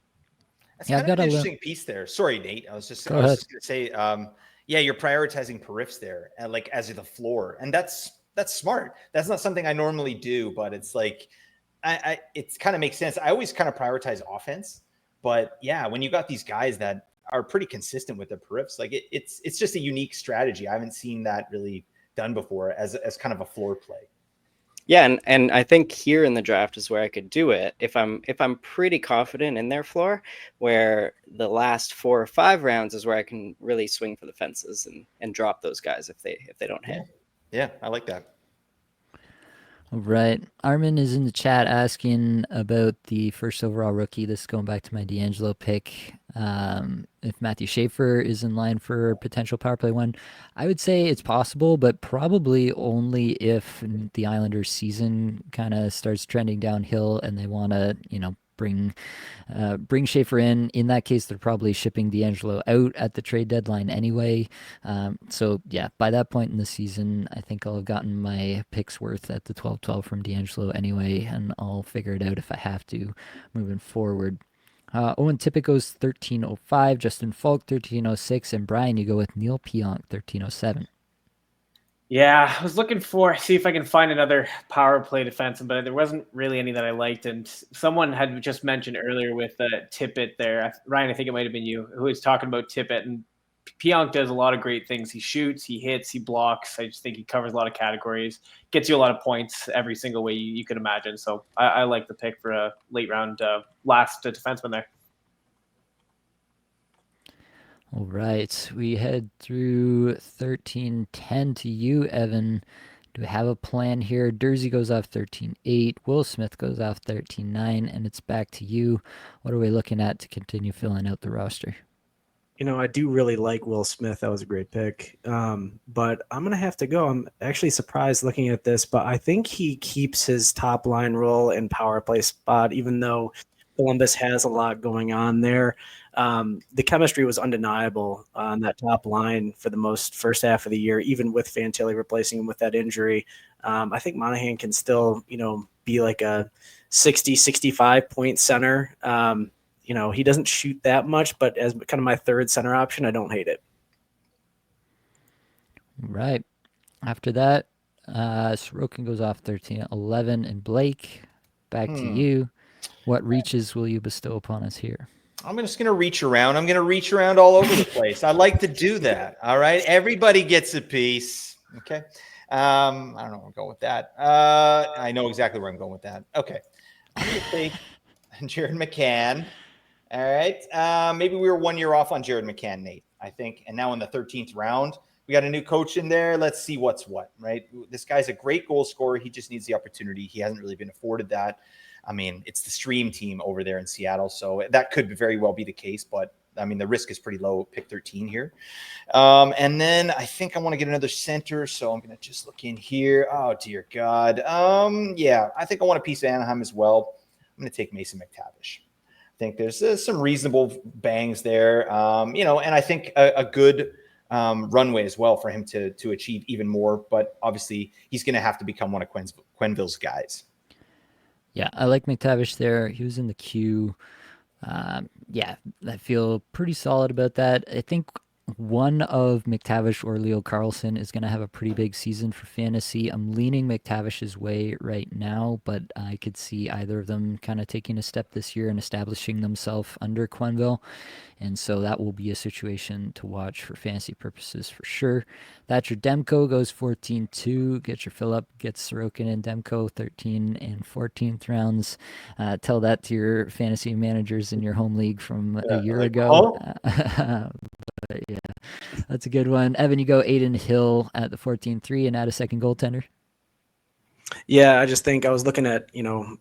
That's kind of an interesting piece there. Sorry, Nate. I was just gonna say, yeah, you're prioritizing periffs there, and like as the floor, and that's smart. That's not something I normally do, but it's like. It kind of makes sense. I always kind of prioritize offense, but yeah, when you got these guys that are pretty consistent with their periffs, like it's just a unique strategy. I haven't seen that really done before as kind of a floor play. Yeah, and I think here in the draft is where I could do it if I'm pretty confident in their floor, where the last 4 or 5 rounds is where I can really swing for the fences and drop those guys if they don't hit. Yeah, I like that. All right. Armin is in the chat asking about the first overall rookie. This is going back to my D'Angelo pick. If Matthew Schaefer is in line for potential power play one, I would say it's possible, but probably only if the Islanders season kind of starts trending downhill and they want to, bring Schaefer in. In that case, they're probably shipping D'Angelo out at the trade deadline anyway. So yeah, by that point in the season, I think I'll have gotten my picks worth at the 12-12 from D'Angelo anyway, and I'll figure it out if I have to moving forward. Owen Tippett goes 1305, Justin Falk 1306, and Brian, you go with Neil Pionk 1307. Yeah, I was looking see if I can find another power play defenseman, but there wasn't really any that I liked. And someone had just mentioned earlier with Tippett there, Ryan, I think it might have been you, who was talking about Tippett. And Pionk does a lot of great things. He shoots, he hits, he blocks. I just think he covers a lot of categories, gets you a lot of points every single way you could imagine. So I like the pick for a late round last defenseman there. All right, we head through 13-10 to you, Evan. Do we have a plan here? Dursey goes off 13-8, Will Smith goes off 13-9, and it's back to you. What are we looking at to continue filling out the roster? I do really like Will Smith. That was a great pick. But I'm going to have to go. I'm actually surprised looking at this, but I think he keeps his top line role in power play spot, even though Columbus has a lot going on there. The chemistry was undeniable on that top line for the most first half of the year, even with Fantilli replacing him with that injury. I think Monahan can still, be like a 60, 65 point center. He doesn't shoot that much, but as kind of my third center option, I don't hate it. Right. After that, Sorokin goes off 13-11, and Blake, back to you. What reaches will you bestow upon us here? I'm just going to reach around. I'm going to reach around all over the place. I like to do that. All right. Everybody gets a piece. Okay. I don't know where I'm going with that. I know exactly where I'm going with that. Okay. I'm going to take Jared McCann. All right. Maybe we were 1 year off on Jared McCann, Nate, I think. And now in the 13th round, we got a new coach in there. Let's see what's what, right? This guy's a great goal scorer. He just needs the opportunity. He hasn't really been afforded that. I mean, it's the stream team over there in Seattle, so that could very well be the case. But, I mean, the risk is pretty low, pick 13 here. And then I think I want to get another center, so I'm going to just look in here. Oh, dear God. Yeah, I think I want a piece of Anaheim as well. I'm going to take Mason McTavish. I think there's some reasonable bangs there, and I think a good runway as well for him to achieve even more. But obviously, he's going to have to become one of Quenneville's guys. Yeah, I like McTavish there. He was in the queue. Yeah, I feel pretty solid about that. I think one of McTavish or Leo Carlson is going to have a pretty big season for fantasy. I'm leaning McTavish's way right now, but I could see either of them kind of taking a step this year and establishing themselves under Quenneville. And so that will be a situation to watch for fantasy purposes for sure. Thatcher Demko goes 14-2. Get your fill up. Get Sorokin and Demko 13 and 14th rounds. Tell that to your fantasy managers in your home league from a year ago. But yeah, that's a good one. Evan, you go Aiden Hill at the 14-3 and add a second goaltender. Yeah, I just think I was looking at,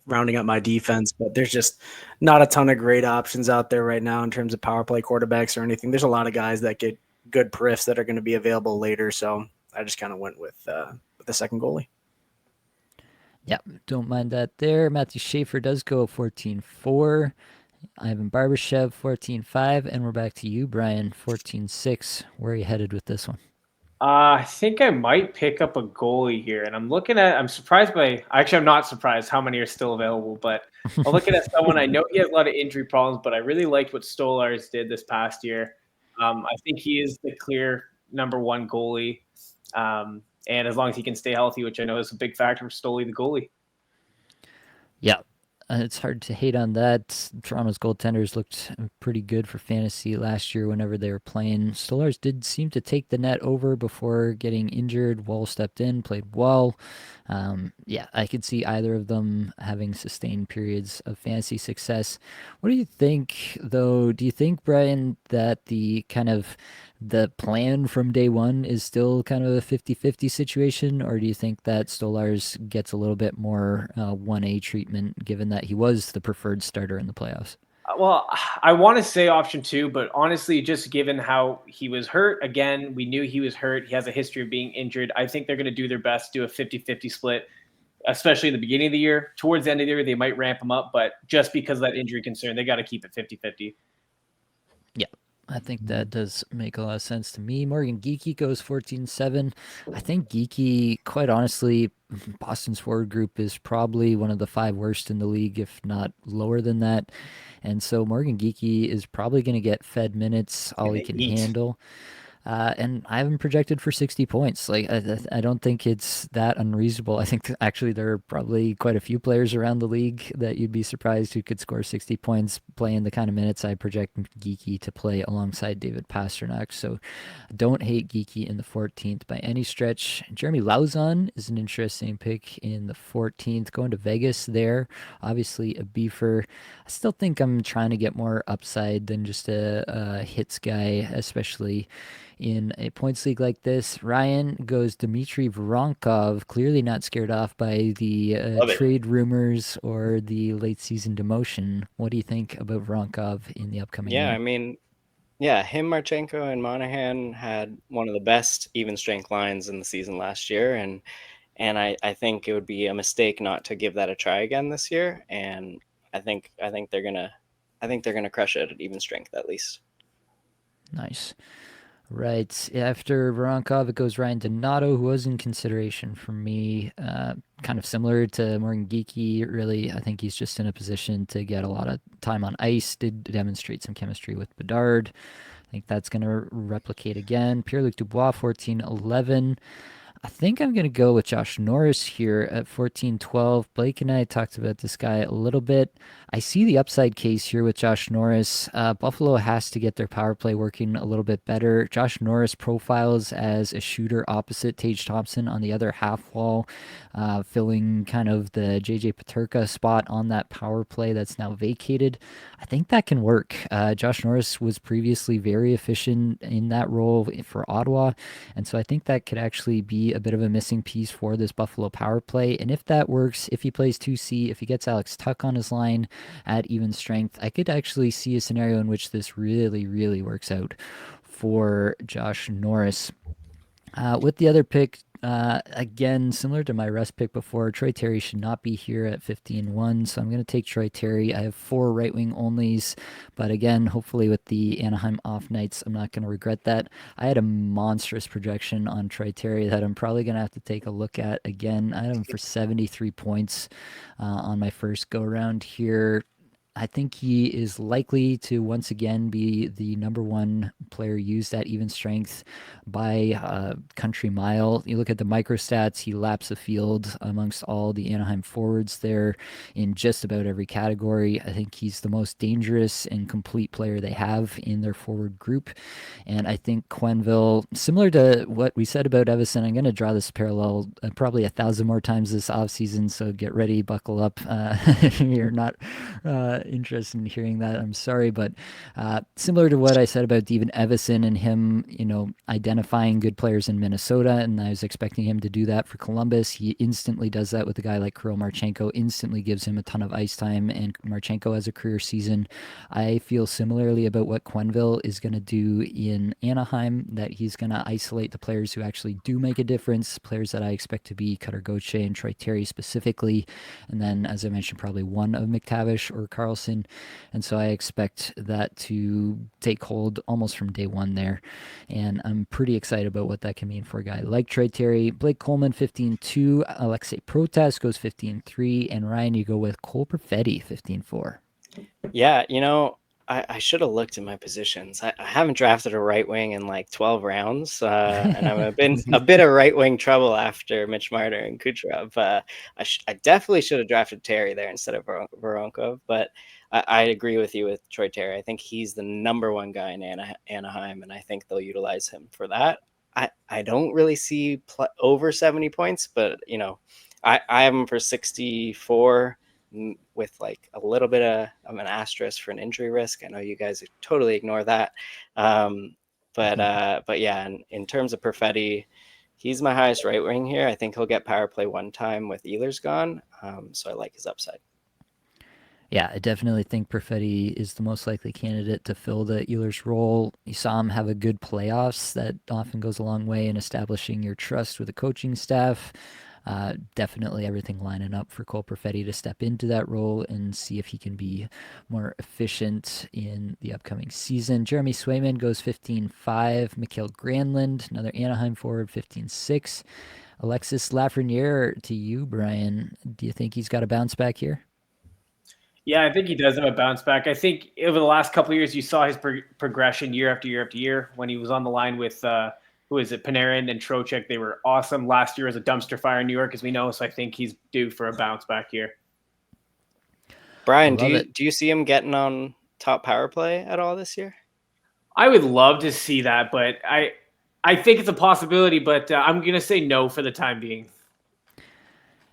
rounding up my defense, but there's just not a ton of great options out there right now in terms of power play quarterbacks or anything. There's a lot of guys that get good periffs that are going to be available later. So I just kind of went with the second goalie. Yeah, don't mind that there. Matthew Schaefer does go 14-4. Ivan Barbashev 14-5. And we're back to you, Brian, 14-6. Where are you headed with this one? I think I might pick up a goalie here, and I'm surprised by. Actually, I'm not surprised how many are still available, but I'm looking at someone. I know he has a lot of injury problems, but I really liked what Stolarz did this past year. I think he is the clear number one goalie, and as long as he can stay healthy, which I know is a big factor for Stoli, the goalie. Yeah. It's hard to hate on that. Toronto's goaltenders looked pretty good for fantasy last year whenever they were playing. Stolarz did seem to take the net over before getting injured. Wall stepped in, played well. Yeah, I could see either of them having sustained periods of fantasy success. What do you think, though? Do you think, Brian, that the plan from day one is still kind of a 50-50 situation, or do you think that Stolarz gets a little bit more 1A treatment given that he was the preferred starter in the playoffs? Well, I want to say option 2, but honestly, just given how he was hurt, again, we knew he was hurt. He has a history of being injured. I think they're going to do their best to do a 50-50 split, especially in the beginning of the year. Towards the end of the year, they might ramp him up, but just because of that injury concern, they got to keep it 50-50. Yeah. I think that does make a lot of sense to me. Morgan Geekie goes 14-7. I think Geekie, quite honestly, Boston's forward group is probably one of the 5 worst in the league, if not lower than that. And so Morgan Geekie is probably going to get fed minutes, all he can handle. And I have him projected for 60 points. Like, I don't think it's that unreasonable. I think actually there are probably quite a few players around the league that you'd be surprised who could score 60 points playing the kind of minutes I project Geekie to play alongside David Pastrnak. So don't hate Geekie in the 14th by any stretch. Jeremy Lauzon is an interesting pick in the 14th. Going to Vegas there. Obviously a beefer. I still think I'm trying to get more upside than just a hits guy, especially in a points league like this. Ryan goes Dmitry Voronkov, clearly not scared off by the trade rumors or the late season demotion. What do you think about Voronkov in the upcoming year? I mean, him, Marchenko, and Monahan had one of the best even strength lines in the season last year, and I think it would be a mistake not to give that a try again this year. And I think they're gonna crush it at even strength at least. Nice. Right. After Voronkov, it goes Ryan Donato, who was in consideration for me. Kind of similar to Morgan Geekie, really. I think he's just in a position to get a lot of time on ice, did demonstrate some chemistry with Bedard. I think that's going to replicate again. Pierre-Luc Dubois, 14-11. I think I'm going to go with Josh Norris here at 14-12. Blake and I talked about this guy a little bit. I see the upside case here with Josh Norris. Buffalo has to get their power play working a little bit better. Josh Norris profiles as a shooter opposite Tage Thompson on the other half wall, filling kind of the JJ Peterka spot on that power play that's now vacated. I think that can work. Josh Norris was previously very efficient in that role for Ottawa, and so I think that could actually be a bit of a missing piece for this Buffalo power play. And if that works, if he plays 2C, if he gets Alex Tuck on his line at even strength, I could actually see a scenario in which this really, really works out for Josh Norris. With the other pick, again, similar to my rest pick before, Troy Terry should not be here at 15-1, so I'm going to take Troy Terry. I have 4 right-wing onlys, but again, hopefully with the Anaheim off nights, I'm not going to regret that. I had a monstrous projection on Troy Terry that I'm probably going to have to take a look at again. I had him for 73 points on my first go-around here. I think he is likely to once again be the number 1 player used at even strength by country mile. You look at the microstats, he laps the field amongst all the Anaheim forwards there in just about every category. I think he's the most dangerous and complete player they have in their forward group. And I think Quenneville, similar to what we said about Evison, I'm going to draw this parallel probably 1,000 more times this offseason, so get ready, buckle up. If you're not interested in hearing that, I'm sorry, but similar to what I said about Devin Evison and him, identifying good players in Minnesota, and I was expecting him to do that for Columbus. He instantly does that with a guy like Kirill Marchenko, instantly gives him a ton of ice time, and Marchenko has a career season. I feel similarly about what Quenneville is going to do in Anaheim, that he's going to isolate the players who actually do make a difference, players that I expect to be Cutter Gauthier and Troy Terry specifically, and then, as I mentioned, probably one of McTavish or Carlson. And so I expect that to take hold almost from day one there. And I'm pretty excited about what that can mean for a guy like Troy Terry. Blake Coleman, 15-2. Alexei Protas goes 15-3. And Ryan, you go with Cole Perfetti, 15-4. Yeah, I should have looked at my positions. I haven't drafted a right wing in like 12 rounds, and I'm a bit of right wing trouble after Mitch Marner and Kucherov. I definitely should have drafted Terry there instead of Voronkov, but I agree with you with Troy Terry. I think he's the number 1 guy in Anaheim, and I think they'll utilize him for that. I don't really see over 70 points, but I have him for 64. With like a little bit of an asterisk for an injury risk. I know you guys totally ignore that. But yeah, in terms of Perfetti, he's my highest right wing here. I think he'll get power play one time with Ehlers gone. So I like his upside. Yeah, I definitely think Perfetti is the most likely candidate to fill the Ehlers role. You saw him have a good playoffs. That often goes a long way in establishing your trust with the coaching staff. Definitely everything lining up for Cole Perfetti to step into that role and see if he can be more efficient in the upcoming season. Jeremy Swayman goes 15-5. Mikael Granlund, another Anaheim forward, 15-6. Alexis Lafreniere, to you, Brian. Do you think he's got a bounce back here? Yeah, I think he does have a bounce back. I think over the last couple of years, you saw his progression year after year after year when he was on the line with who is it, Panarin and Trocheck. They were awesome. Last year was a dumpster fire in New York, as we know, so I think he's due for a bounce back here. Brian, do you see him getting on top power play at all this year? I would love to see that, but I think it's a possibility, but I'm going to say no for the time being.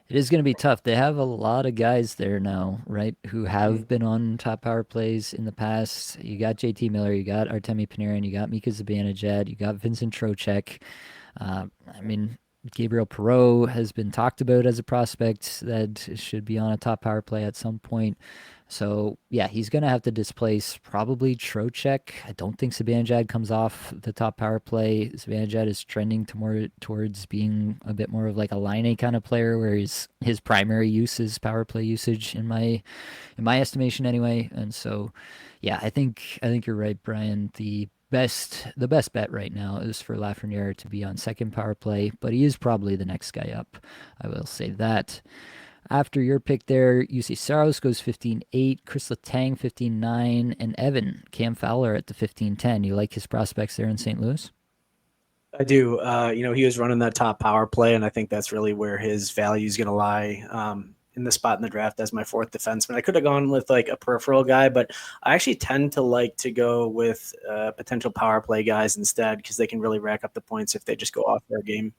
It is going to be tough. They have a lot of guys there now, right, who have been on top power plays in the past. You got JT Miller, you got Artemi Panarin, you got Mika Zibanejad, you got Vincent Trocheck. Gabriel Perreault has been talked about as a prospect that should be on a top power play at some point. So, yeah, he's going to have to displace probably Trocheck. I don't think Zibanejad comes off the top power play. Zibanejad is trending towards being a bit more of like a line A kind of player, where his primary use is power play usage in my estimation anyway. And so, yeah, I think you're right, Brian. The best bet right now is for Lafreniere to be on second power play, but he is probably the next guy up. I will say that. After your pick there, UC Saros goes 15-8, Chris Letang 15-9, and Evan, Cam Fowler at the 15-10. You like his prospects there in St. Louis? I do. He was running that top power play, and I think that's really where his value is going to lie in the spot in the draft as my fourth defenseman. I could have gone with like a peripheral guy, but I actually tend to like to go with potential power play guys instead because they can really rack up the points if they just go off their game.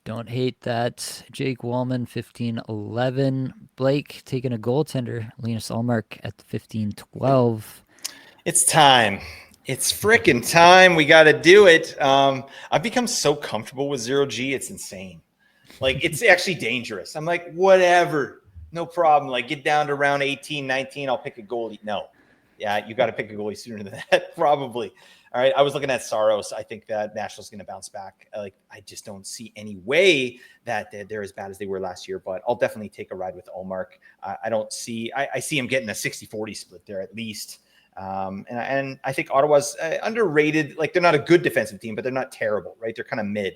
Don't hate that. Jake Wallman, 15-11. Blake taking a goaltender. Linus Ullmark at 15-12. It's time. It's freaking time. We got to do it. I've become so comfortable with 0G. It's insane. Like, it's actually dangerous. I'm like, whatever. No problem. Like, get down to round 18, 19. I'll pick a goalie. No. Yeah, you got to pick a goalie sooner than that, probably. All right. I was looking at Saros. I think that Nashville's going to bounce back. Like, I just don't see any way that they're as bad as they were last year, but I'll definitely take a ride with Ullmark. I see him getting a 60-40 split there at least. And I think Ottawa's underrated. Like, they're not a good defensive team, but they're not terrible, right? They're kind of mid.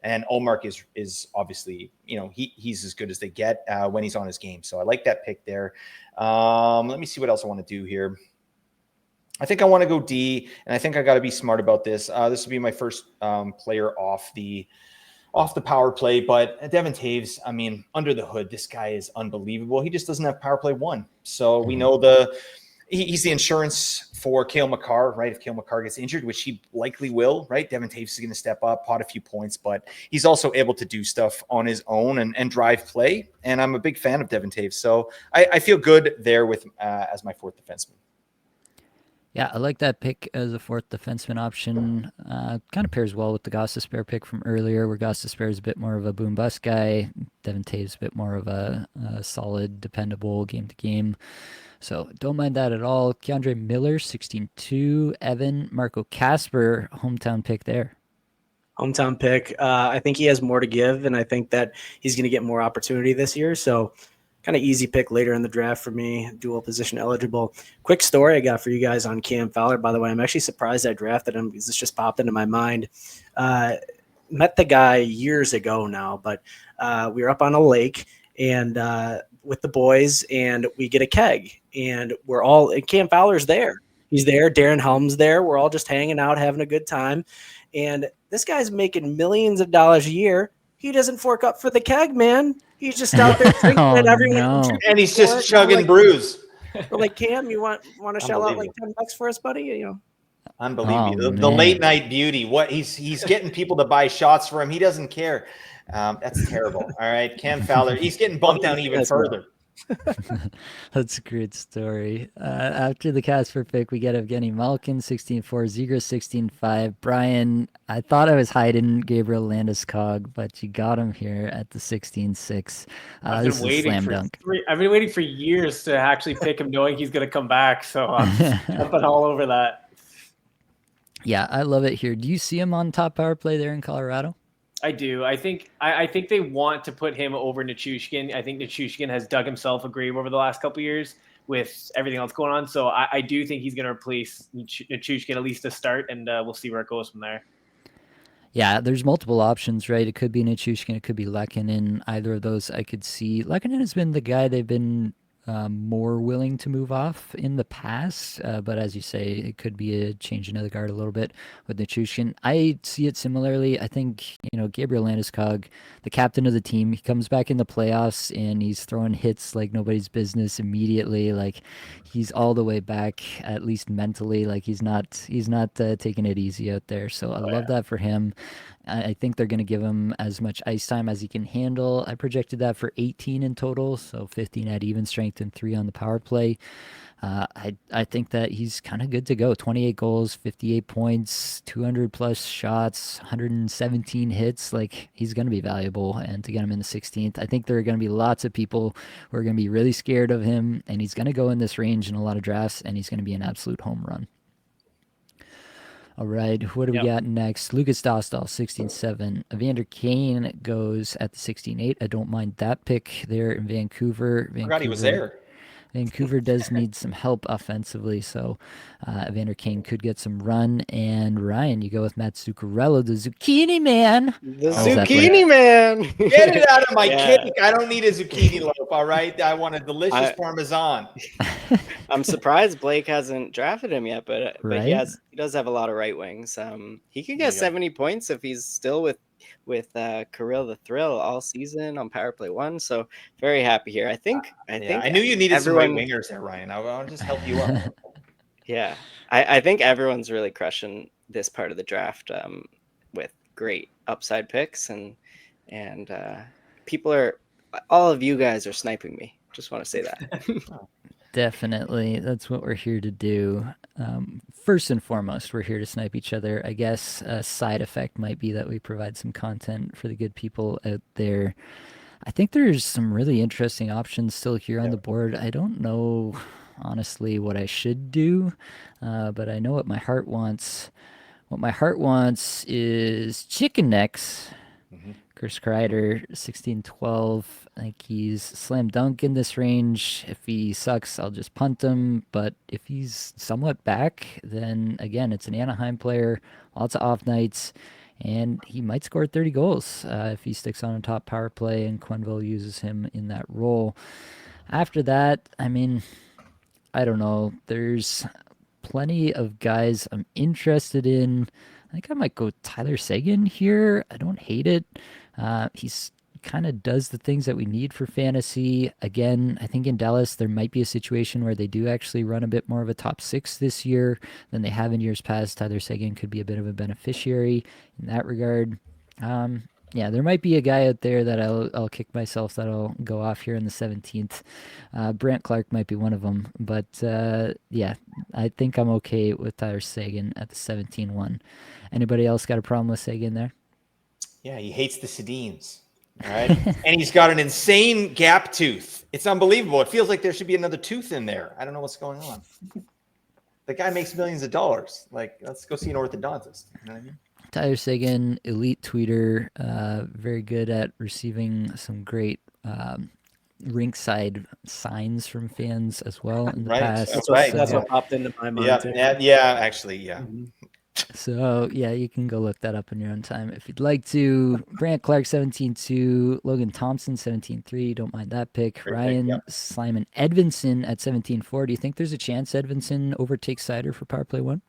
And Ullmark is obviously, he's as good as they get when he's on his game. So I like that pick there. Let me see what else I want to do here. I think I want to go D, and I think I got to be smart about this. This will be my first player off the power play, but Devin Taves, I mean, under the hood, this guy is unbelievable. He just doesn't have power play 1. So we know he's the insurance for Cale Makar, right? If Cale Makar gets injured, which he likely will, right? Devin Taves is going to step up, pot a few points, but he's also able to do stuff on his own and drive play. And I'm a big fan of Devin Taves. So I feel good there with as my fourth defenseman. Yeah, I like that pick as a fourth defenseman option. Kind of pairs well with the Gostisbehere pick from earlier, where Gostisbehere is a bit more of a boom-bust guy. Devin Taves a bit more of a solid, dependable game-to-game. So don't mind that at all. Keandre Miller, 16-2. Evan, Marco Casper, hometown pick there. Hometown pick. I think he has more to give, and I think that he's going to get more opportunity this year. So kind of easy pick later in the draft for me, dual position eligible. Quick story I got for you guys on Cam Fowler, by the way. I'm actually surprised I drafted him because this just popped into my mind. Met the guy years ago now, but we were up on a lake and with the boys, and we get a keg, and Cam Fowler's there. He's there. Darren Helm's there. We're all just hanging out, having a good time. And this guy's making millions of dollars a year. He doesn't fork up for the keg, man. He's just out there drinking it. Everyone and he's just chugging brews. We're like, Cam, you want to shell out like $10 for us, buddy? Unbelievable. The late night beauty. What he's getting people to buy shots for him. He doesn't care. That's terrible. All right, Cam Fowler. He's getting bumped down even further. That's a great story. After the Casper pick, we get Evgeny Malkin, 16-4, Zigra, 16-5. Brian, I thought I was hiding Gabriel Landeskog, but you got him here at the 16-6. This is a slam dunk. I've been waiting for years to actually pick him, knowing he's going to come back. So I'm jumping all over that. Yeah, I love it here. Do you see him on top power play there in Colorado? I do. I think they want to put him over Nichushkin. I think Nichushkin has dug himself a grave over the last couple of years with everything else going on. So I do think he's going to replace Nichushkin at least to start, and we'll see where it goes from there. Yeah, there's multiple options, right? It could be Nichushkin, it could be Lehkonen. Either of those I could see. Lehkonen has been the guy they've been more willing to move off in the past, but as you say, it could be a change into the guard a little bit with Nichushkin. I see it similarly. I think, Gabriel Landeskog, the captain of the team, he comes back in the playoffs and he's throwing hits like nobody's business immediately. Like, he's all the way back, at least mentally. Like, he's not taking it easy out there. So I love that for him. I think they're going to give him as much ice time as he can handle. I projected that for 18 in total, so 15 at even strength and 3 on the power play. I think that he's kind of good to go. 28 goals, 58 points, 200 plus shots, 117 hits. Like, he's going to be valuable, and to get him in the 16th, I think there are going to be lots of people who are going to be really scared of him, and he's going to go in this range in a lot of drafts, and he's going to be an absolute home run. All right, what do we got next? Lucas Dostal, 16-7. Evander Kane goes at the 16-8. I don't mind that pick there in Vancouver. I forgot he was there. Vancouver does need some help offensively, so Evander Kane could get some run. And Ryan, you go with Matt Zuccarello, the Zucchini Man. The How's that play? zucchini man. Get it out of my Yeah. cake. I don't need a zucchini loaf, all right? I want a delicious Parmesan. I'm surprised Blake hasn't drafted him yet, but Right? he does have a lot of right wings. He could get 70 points if he's still with Kirill the Thrill all season on Power Play 1. So very happy here. I think I knew you needed some everyone- right wingers there, Ryan. I'll just help you out. Yeah, I think everyone's really crushing this part of the draft with great upside picks, and all of you guys are sniping me. Just want to say that. Definitely. That's what we're here to do. First and foremost, we're here to snipe each other. I guess a side effect might be that we provide some content for the good people out there. I think there's some really interesting options still here on the board. I don't know, honestly, what I should do, but I know what my heart wants. What my heart wants is chicken necks. Chris Kreider, 16-12. I think he's slam dunk in this range. If he sucks, I'll just punt him. But if he's somewhat back, then again, it's an Anaheim player, lots of off nights, and he might score 30 goals if he sticks on a top power play and Quenneville uses him in that role. After that, I mean, I don't know. There's plenty of guys I'm interested in. I think I might go Tyler Seguin here. I don't hate it. He's kind of does the things that we need for fantasy. Again, I think in Dallas there might be a situation where they do actually run a bit more of a top 6 this year than they have in years past. Tyler Seguin could be a bit of a beneficiary in that regard. Yeah, there might be a guy out there that I'll kick myself that'll go off here in the 17th. Brant Clark might be one of them, but yeah, I think I'm okay with Tyler Seguin at the 17-1. Anybody else got a problem with Seguin there? Yeah, he hates the Sedins. All right. And he's got an insane gap tooth. It's unbelievable. It feels like there should be another tooth in there. I don't know what's going on. The guy makes millions of dollars. Like, let's go see an orthodontist. You know what I mean? Tyler Seguin, elite tweeter, very good at receiving some great rinkside signs from fans as well in the past. That's right. That's what popped into my mind too. Yeah, actually, yeah. Mm-hmm. So, yeah, you can go look that up in your own time if you'd like to. Brant Clark, 17-2. Logan Thompson, 17-3. Don't mind that pick. Great Ryan pick, yep. Simon Edvinson at 17-4. Do you think there's a chance Edvinson overtakes Sider for Power Play 1?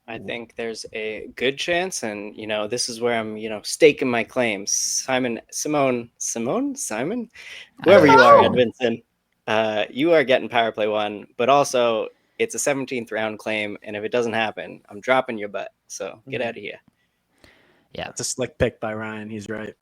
I think there's a good chance, and this is where I'm, staking my claims. Simon, whoever you are, Edvinson, you are getting Power Play 1, but also it's a 17th round claim, and if it doesn't happen, I'm dropping your butt. So get out of here. Yeah, It's a slick pick by Ryan. He's right.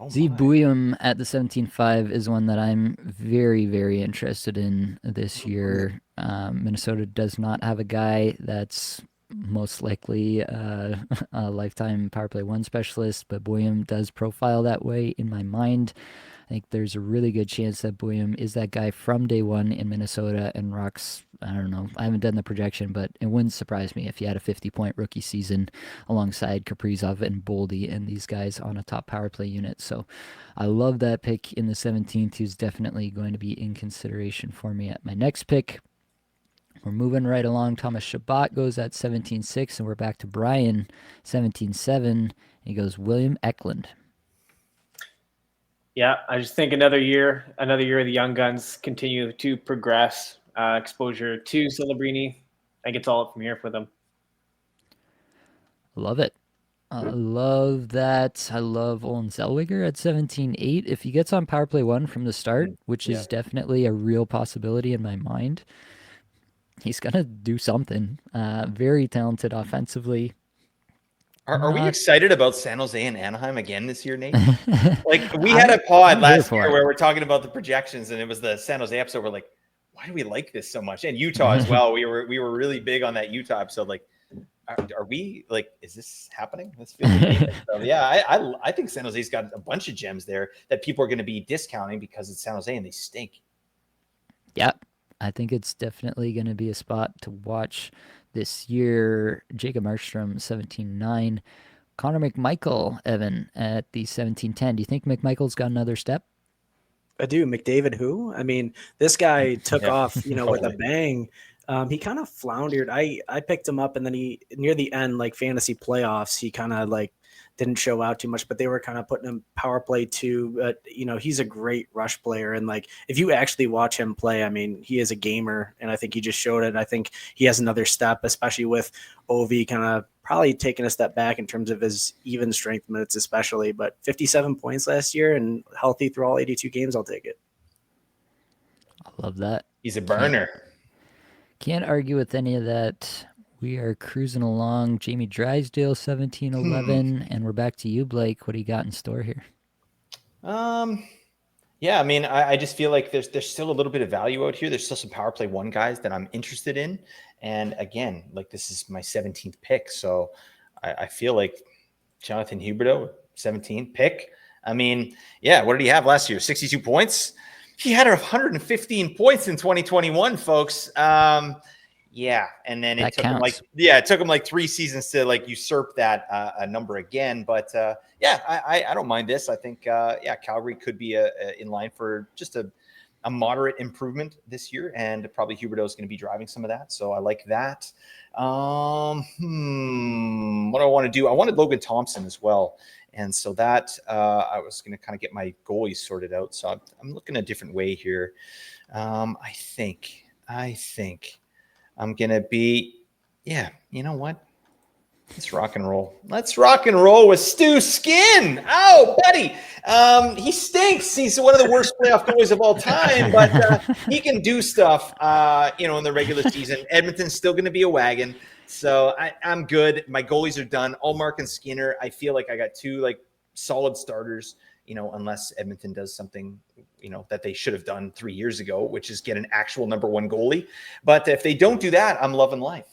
Zeev Buium at the 17-5 is one that I'm very, very interested in this year. Minnesota does not have a guy that's most likely a lifetime Power Play 1 specialist, but Buium does profile that way in my mind. I think there's a really good chance that Buium is that guy from day one in Minnesota and rocks, I don't know, I haven't done the projection, but it wouldn't surprise me if he had a 50-point rookie season alongside Kaprizov and Boldy and these guys on a top power play unit. So I love that pick in the 17th. He's definitely going to be in consideration for me at my next pick. We're moving right along. Thomas Chabot goes at 17-6, and we're back to Brian, 17-7. He goes William Eklund. Yeah, I just think another year of the young guns continue to progress. Exposure to Celebrini. I think it's all up from here for them. Love it. I love that. I love Olin Zellweger at 17-8. If he gets on Power Play 1 from the start, which is definitely a real possibility in my mind, he's going to do something. Very talented offensively. Are we excited about San Jose and Anaheim again this year, Nate? Like, we had a pod last year where we're talking about the projections, and it was the San Jose episode. We're like, why do we like this so much? And Utah as well. We were really big on that Utah episode. Like, are we like, is this happening? This feels like so, yeah, I think San Jose's got a bunch of gems there that people are going to be discounting because it's San Jose and they stink. Yeah, I think it's definitely going to be a spot to watch this year. Jacob Markstrom, 17-9. Connor McMichael, Evan, at the 17-10. Do you think McMichael's got another step? I do. McDavid, who? I mean, this guy took Yeah, off, with a totally. bang. He kind of floundered. I picked him up, and then he near the end, like fantasy playoffs, he kind of like didn't show out too much. But they were kind of putting him power play too. But he's a great rush player, and like if you actually watch him play, I mean, he is a gamer, and I think he just showed it. I think he has another step, especially with Ovi kind of probably taking a step back in terms of his even strength minutes, especially. But 57 points last year and healthy through all 82 games, I'll take it. I love that. He's a burner. Can't argue with any of that. We are cruising along. Jamie Drysdale, 17-11, and we're back to you, Blake. What do you got in store here? Yeah, I mean, I just feel like there's still a little bit of value out here. There's still some power play one guys that I'm interested in. And again, like this is my 17th pick. So I feel like Jonathan Huberdeau, 17th pick. I mean, yeah, what did he have last year? 62 points? He had 115 points in 2021, folks. Yeah, and then it took him like 3 seasons to like usurp that number again. But yeah, I don't mind this. I think Calgary could be in line for just a moderate improvement this year, and probably Huberdeau is going to be driving some of that. So I like that. What do I want to do? I wanted Logan Thompson as well. And so that I was going to kind of get my goalies sorted out. So I'm looking a different way here. I think I'm going to be, you know what? Let's rock and roll. Let's rock and roll with Stu Skin. Oh, buddy. He stinks. He's one of the worst playoff goalies of all time, but he can do stuff, in the regular season. Edmonton's still going to be a wagon. So I'm good. My goalies are done. Allmark and Skinner. I feel like I got 2 like solid starters, unless Edmonton does something, that they should have done 3 years ago, which is get an actual number 1 goalie. But if they don't do that, I'm loving life.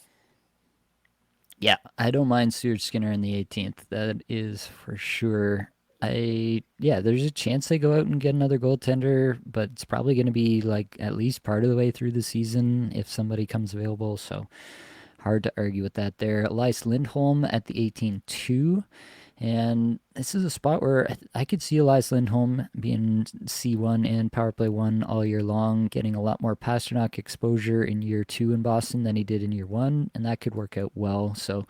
Yeah, I don't mind Stuart Skinner in the 18th. That is for sure. There's a chance they go out and get another goaltender, but it's probably going to be like at least part of the way through the season if somebody comes available. So hard to argue with that there. Elias Lindholm at the 18-2. And this is a spot where I could see Elias Lindholm being C1 and power play 1 all year long, getting a lot more Pasternak exposure in year 2 in Boston than he did in year 1, and that could work out well. So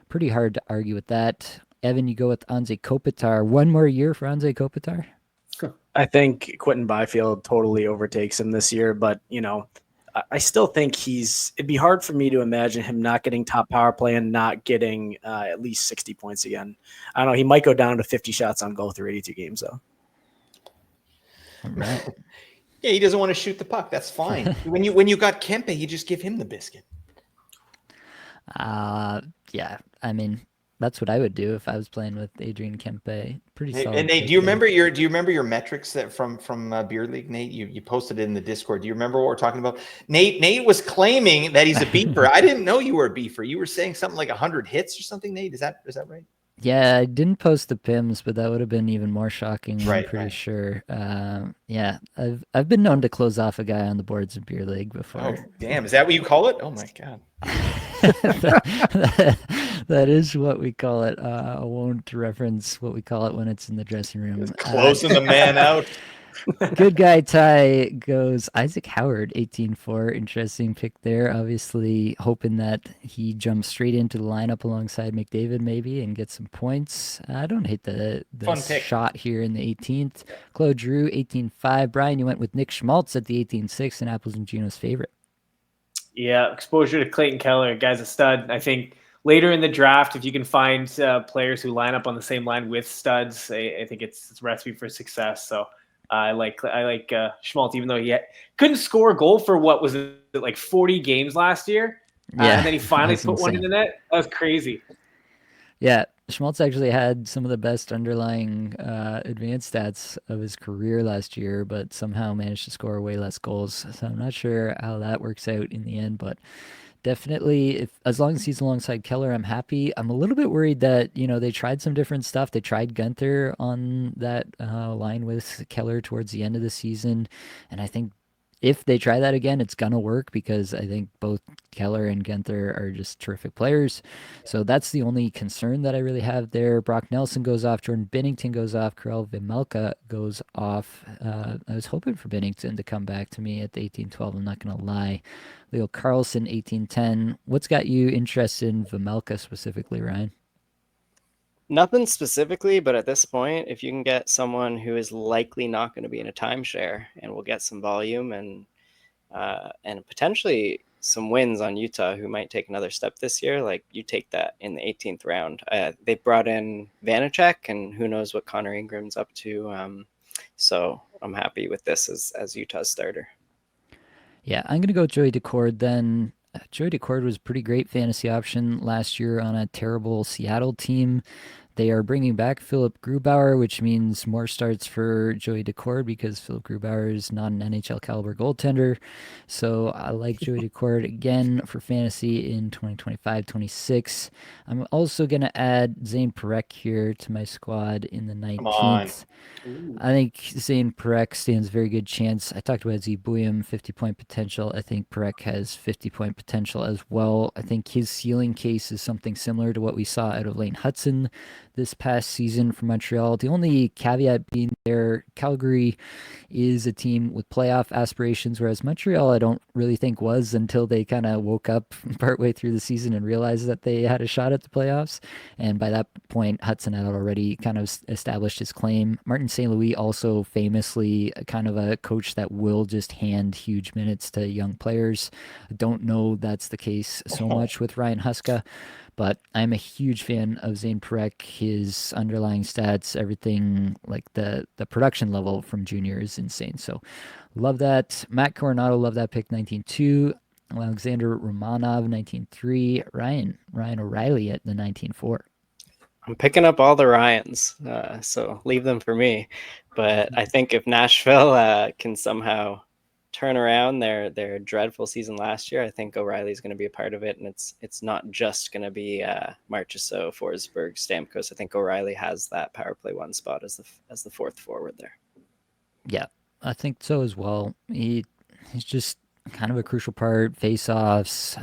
pretty hard to argue with that. Evan, you go with Anze Kopitar. 1 more year for Anze Kopitar? I think Quentin Byfield totally overtakes him this year, but I still think it'd be hard for me to imagine him not getting top power play and not getting at least 60 points again. I don't know. He might go down to 50 shots on goal through 82 games, though. Right. Yeah, he doesn't want to shoot the puck. That's fine. when you got Kempe, you just give him the biscuit. Yeah, I mean, that's what I would do if I was playing with Adrian Kempe. Pretty solid. And Nate, do you remember your metrics that from Beer League, Nate? You posted it in the Discord. Do you remember what we're talking about? Nate was claiming that he's a beefer. I didn't know you were a beefer. You were saying something like 100 hits or something, Nate. Is that right? Yeah, I didn't post the PIMs, but that would have been even more shocking. Right, I'm pretty right. sure. Yeah, I've been known to close off a guy on the boards of Beer League before. Oh, damn. Is that what you call it? Oh, my God. That is what we call it. I won't reference what we call it when it's in the dressing room. Closing the man out. Good guy tie goes Isaac Howard, 18-4. Interesting pick there. Obviously hoping that he jumps straight into the lineup alongside McDavid maybe and gets some points. I don't hate the shot here in the 18th. Claude Giroux, 18-5. Brian, you went with Nick Schmaltz at the 18-6 and Apples and Ginos' favorite. Yeah, exposure to Clayton Keller. Guy's a stud. I think later in the draft, if you can find players who line up on the same line with studs, I think it's a recipe for success. So I like Schmaltz, even though he couldn't score a goal for what was it, like 40 games last year. Yeah, and then he finally put one in the net. That was crazy. Yeah, Schmaltz actually had some of the best underlying advanced stats of his career last year, but somehow managed to score way less goals. So I'm not sure how that works out in the end, but definitely, as long as he's alongside Keller, I'm happy. I'm a little bit worried that, they tried some different stuff. They tried Gunther on that line with Keller towards the end of the season, and I think if they try that again, it's gonna work because I think both Keller and Genther are just terrific players. So that's the only concern that I really have there. Brock Nelson goes off, Jordan Binnington goes off, Karel Vejmelka goes off. I was hoping for Binnington to come back to me at the 18-12. I'm not gonna lie. Leo Carlson 18-10. What's got you interested in Vejmelka specifically, Ryan? Nothing specifically, but at this point, if you can get someone who is likely not going to be in a timeshare and will get some volume and potentially some wins on Utah, who might take another step this year, like you take that in the 18th round. They brought in Vanacek, and who knows what Connor Ingram's up to. So I'm happy with this as Utah's starter. Yeah, I'm going to go Joey Decord then. Joey Decord was a pretty great fantasy option last year on a terrible Seattle team. They are bringing back Philip Grubauer, which means more starts for Joey Decord because Philip Grubauer is not an NHL caliber goaltender. So I like Joey Decord again for fantasy in 2025-26. I'm also going to add Zane Parekh here to my squad in the 19th. I think Zane Parekh stands a very good chance. I talked about Z Bouillon, 50-point potential. I think Parekh has 50-point potential as well. I think his ceiling case is something similar to what we saw out of Lane Hudson this past season for Montreal. The only caveat being there, Calgary is a team with playoff aspirations, whereas Montreal I don't really think was until they kind of woke up partway through the season and realized that they had a shot at the playoffs. And by that point, Hudson had already kind of established his claim. Martin St. Louis also famously kind of a coach that will just hand huge minutes to young players. I don't know that's the case so much with Ryan Huska. But I'm a huge fan of Zane Parekh. His underlying stats, everything, like the production level from junior is insane. So love that. Matt Coronado, love that pick, 19-2. Alexander Romanov, 19-3. Ryan O'Reilly at the 19-4. I'm picking up all the Ryans, so leave them for me. But I think if Nashville can somehow turn around their dreadful season last year, I think O'Reilly's going to be a part of it, and it's not just going to be Marchessault, Forsberg, Stamkos. I think O'Reilly has that power play one spot as the fourth forward there. Yeah, I think so as well. He's just kind of a crucial part. Face-offs,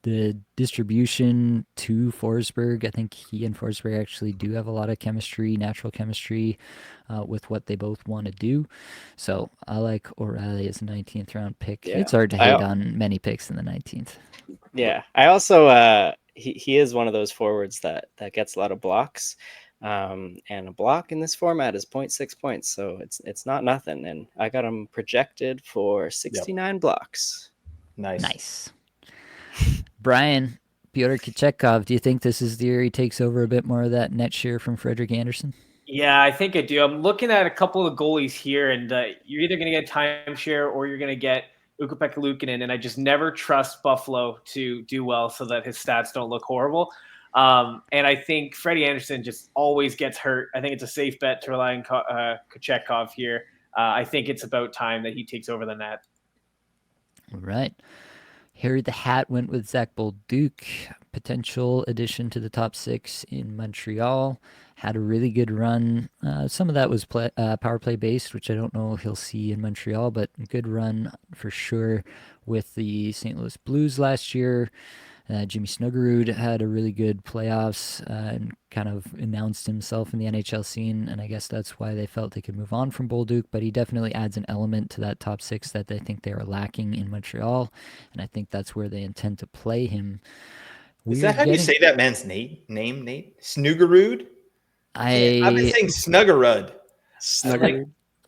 the distribution to Forsberg. I think he and Forsberg actually do have a lot of chemistry, natural chemistry, with what they both want to do. So I like O'Reilly as a 19th round pick. Yeah. It's hard to hate on many picks in the 19th. Yeah, I also he is one of those forwards that gets a lot of blocks. And a block in this format is 0.6 points, so it's not nothing. And I got him projected for 69 blocks. Nice. Brian, Pyotr Kochetkov, do you think this is the year he takes over a bit more of that net share from Frederik Andersen? Yeah, I think I do. I'm looking at a couple of goalies here, and you're either going to get timeshare or you're going to get Ukko-Pekka Luukkonen, and I just never trust Buffalo to do well so that his stats don't look horrible. And I think Freddie Andersen just always gets hurt. I think it's a safe bet to rely on Kochetkov here. I think it's about time that he takes over the net. All right. Harry the Hat went with Zach Bolduc, potential addition to the top six in Montreal. Had a really good run. Some of that was power play based, which I don't know if he'll see in Montreal, but good run for sure with the St. Louis Blues last year. Jimmy Snuggerud had a really good playoffs and kind of announced himself in the NHL scene, and I guess that's why they felt they could move on from Bolduc, but he definitely adds an element to that top six that they think they are lacking in Montreal, and I think that's where they intend to play him. Is that how you say that man's name, Nate? Snuggerud? I've been saying Snuggerud.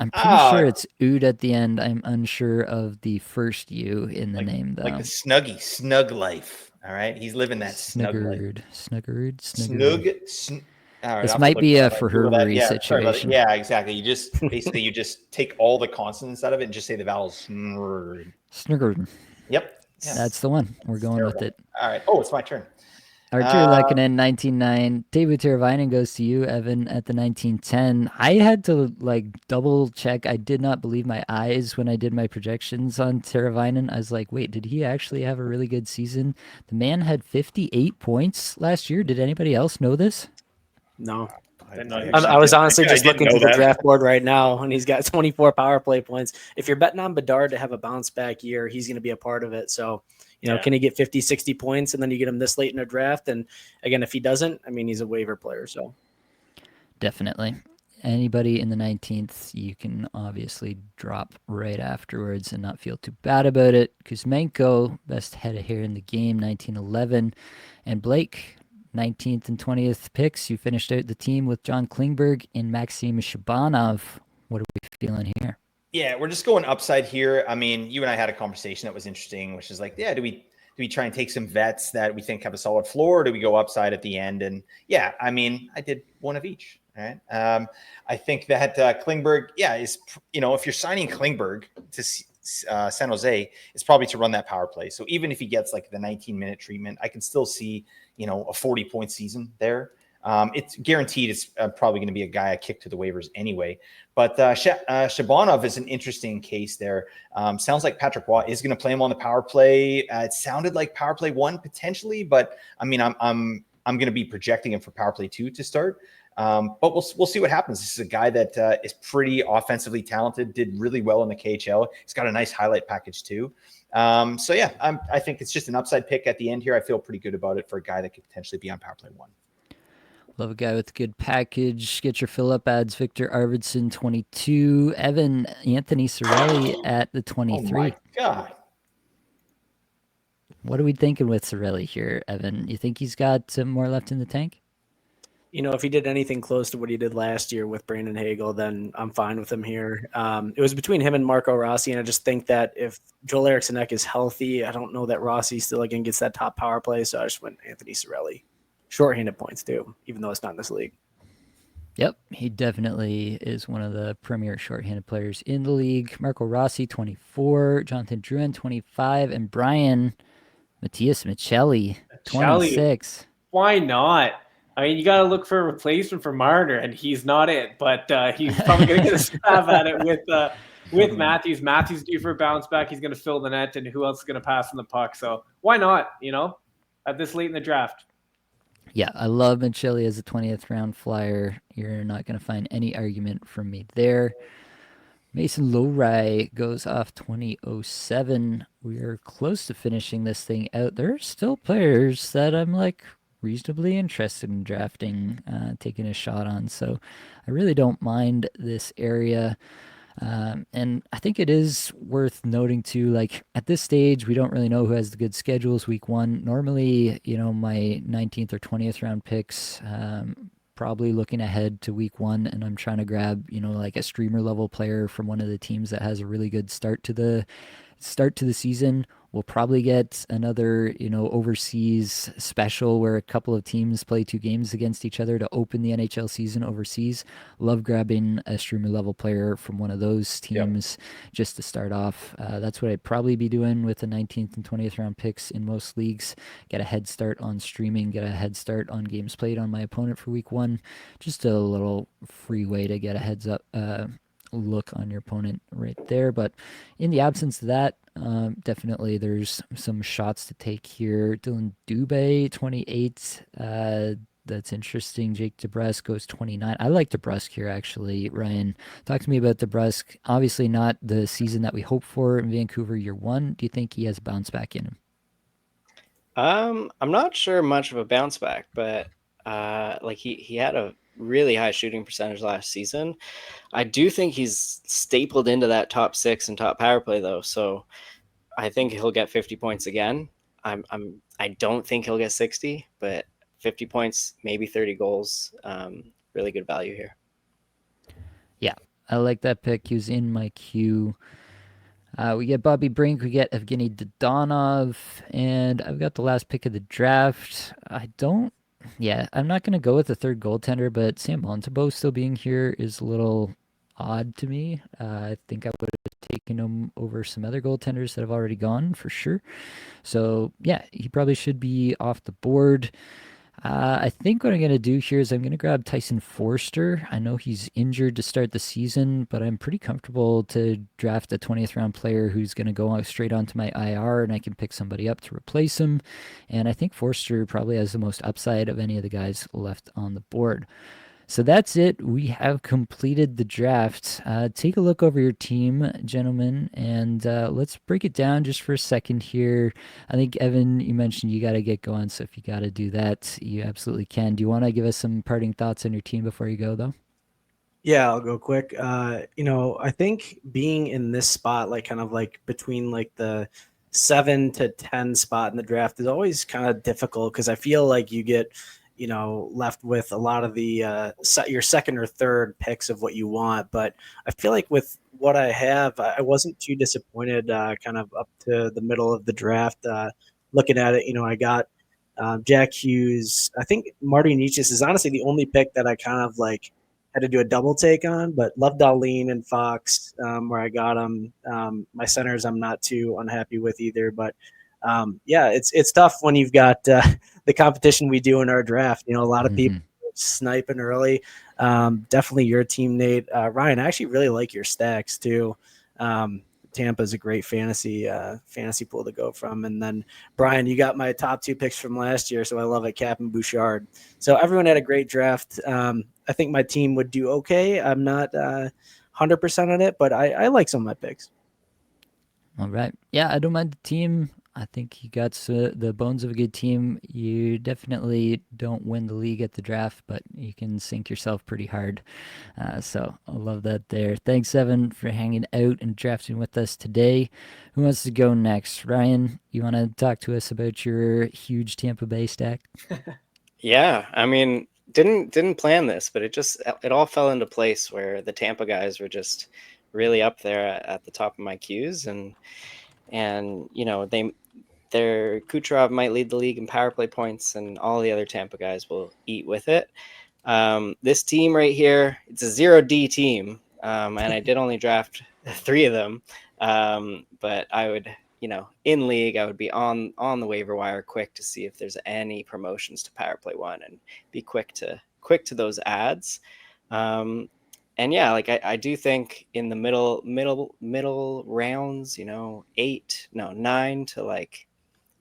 I'm pretty sure it's Ood at the end. I'm unsure of the first U in the name, though. Like the Snuggie, Snug Life. All right, he's living that Snuggerud. All right, this might be a for Herbery situation. Yeah, exactly. You just take all the consonants out of it and just say the vowels. Snuggerud. Yep. Yeah. That's the one. We're going with it. All right. Oh, it's my turn. Arturi Lehkonen, 19-9. Teuvo Teravainen goes to you, Evan, at the 19-10. I had to double check. I did not believe my eyes when I did my projections on Teravainen. I was like, wait, did he actually have a really good season? The man had 58 points last year. Did anybody else know this? No. I was honestly I just didn't looking know through the that. draft board right now, and he's got 24 power play points. If you're betting on Bedard to have a bounce back year, he's going to be a part of it. So, can he get 50, 60 points, and then you get him this late in a draft? And again, if he doesn't, I mean, he's a waiver player. So Definitely. Anybody in the 19th, you can obviously drop right afterwards and not feel too bad about it. Kuzmenko, best head of hair in the game, 1911. And Blake, 19th and 20th picks. You finished out the team with John Klingberg and Maxim Shabanov. What are we feeling here? Yeah, we're just going upside here. I mean, you and I had a conversation that was interesting, which is like, do we try and take some vets that we think have a solid floor, or do we go upside at the end? And yeah, I mean, I did one of each. Right. I think that Klingberg, is, if you're signing Klingberg to San Jose, it's probably to run that power play. So even if he gets like the 19-minute treatment, I can still see, a 40-point season there. It's guaranteed it's probably going to be a guy I kick to the waivers anyway. But Shabanov is an interesting case there. Sounds like Patrick Waugh is going to play him on the power play. It sounded like power play 1 potentially, but I mean, I'm going to be projecting him for power play 2 to start. But we'll see what happens. This is a guy that is pretty offensively talented, did really well in the KHL. He's got a nice highlight package too. So yeah, I think it's just an upside pick at the end here. I feel pretty good about it for a guy that could potentially be on power play 1. Love a guy with a good package. Get your fill up ads. Victor Arvidsson, 22. Evan Anthony Cirelli at the 23. Oh my God. What are we thinking with Cirelli here, Evan? You think he's got some more left in the tank? if he did anything close to what he did last year with Brandon Hagel, then I'm fine with him here. It was between him and Marco Rossi, and I just think that if Joel Eriksson Ek is healthy, I don't know that Rossi still again gets that top power play, so I just went Anthony Cirelli. Shorthanded points too, even though it's not in this league. Yep, he definitely is one of the premier shorthanded players in the league. Marco Rossi, 24. Jonathan Drouin, 25. And Brian Matthias Michelli, 26. Why not? I mean, you got to look for a replacement for Marner, and he's not it. But he's probably going to get a stab at it with Matthews. Matthews due for a bounce back. He's going to fill the net, and who else is going to pass in the puck? So why not, at this late in the draft? Yeah, I love Michelli as a 20th round flyer. You're not going to find any argument from me there. Mason Lowry goes off 2007. We are close to finishing this thing out. There are still players that I'm reasonably interested in drafting, taking a shot on. So I really don't mind this area. And I think it is worth noting too, at this stage, we don't really know who has the good schedules week 1. Normally, my 19th or 20th round picks, probably looking ahead to week 1, and I'm trying to grab, a streamer level player from one of the teams that has a really good start to the season. We'll probably get another, overseas special where a couple of teams play 2 games against each other to open the NHL season overseas. Love grabbing a streamer level player from one of those teams just to start off. That's what I'd probably be doing with the 19th and 20th round picks in most leagues. Get a head start on streaming, get a head start on games played on my opponent for week 1. Just a little free way to get a heads up look on your opponent right there. But in the absence of that, definitely there's some shots to take here. Dylan Dubé, 28. That's interesting. Jake DeBrusk goes 29. I like DeBrusk here, actually. Ryan, talk to me about DeBrusk. Obviously not the season that we hope for in Vancouver year 1. Do you think he has a bounce back in him? I'm not sure much of a bounce back, but he had a really high shooting percentage last season. I do think he's stapled into that top 6 and top power play though, so I think he'll get 50 points again. I don't think he'll get 60, but 50 points, maybe 30 goals. Really good value here. Yeah, I like that pick. He was in my queue. We get Bobby Brink, we get Evgeny Dodonov, and I've got the last pick of the draft. I'm not going to go with the third goaltender, but Sam Montembeault still being here is a little odd to me. I think I would have taken him over some other goaltenders that have already gone for sure. So yeah, he probably should be off the board. I think what I'm going to do here is I'm going to grab Tyson Forster. I know he's injured to start the season, but I'm pretty comfortable to draft a 20th round player who's going to go straight onto my IR, and I can pick somebody up to replace him. And I think Forster probably has the most upside of any of the guys left on the board. So that's it. We have completed the draft. Take a look over your team, gentlemen, and let's break it down just for a second here. I think, Evan, you mentioned you got to get going, so if you got to do that, you absolutely can. Do you want to give us some parting thoughts on your team before you go, though? Yeah, I'll go quick. I think being in this spot, like kind of like between like the 7 to 10 spot in the draft is always kind of difficult because I feel like you get, left with a lot of the your second or third picks of what you want. But I feel like with what I have, I wasn't too disappointed kind of up to the middle of the draft. Looking at it, I got Jack Hughes. I think Marty Nietzsche is honestly the only pick that I kind of like had to do a double take on, but love Darlene and Fox where I got them. My centers I'm not too unhappy with either, but it's tough when you've got the competition we do in our draft. A lot of people sniping early. Definitely your team, Nate. Ryan, I actually really like your stacks too. Tampa's a great fantasy pool to go from. And then Brian, you got my top 2 picks from last year, so I love it, Cap and Bouchard. So everyone had a great draft. I think my team would do okay. I'm not 100% on it, but I like some of my picks. All right. Yeah, I don't mind the team. I think you got the bones of a good team. You definitely don't win the league at the draft, but you can sink yourself pretty hard. So I love that there. Thanks, Evan, for hanging out and drafting with us today. Who wants to go next? Ryan, you want to talk to us about your huge Tampa Bay stack? Yeah, I mean, didn't plan this, but it all fell into place where the Tampa guys were just really up there at the top of my queues, and their Kucherov might lead the league in power play points, and all the other Tampa guys will eat with it. This team right here, it's a 0D team, and I did only draft 3 of them, but I would, in league, I would be on the waiver wire quick to see if there's any promotions to power play 1 and be quick to those ads. And yeah, like I do think in the middle rounds, 9 to like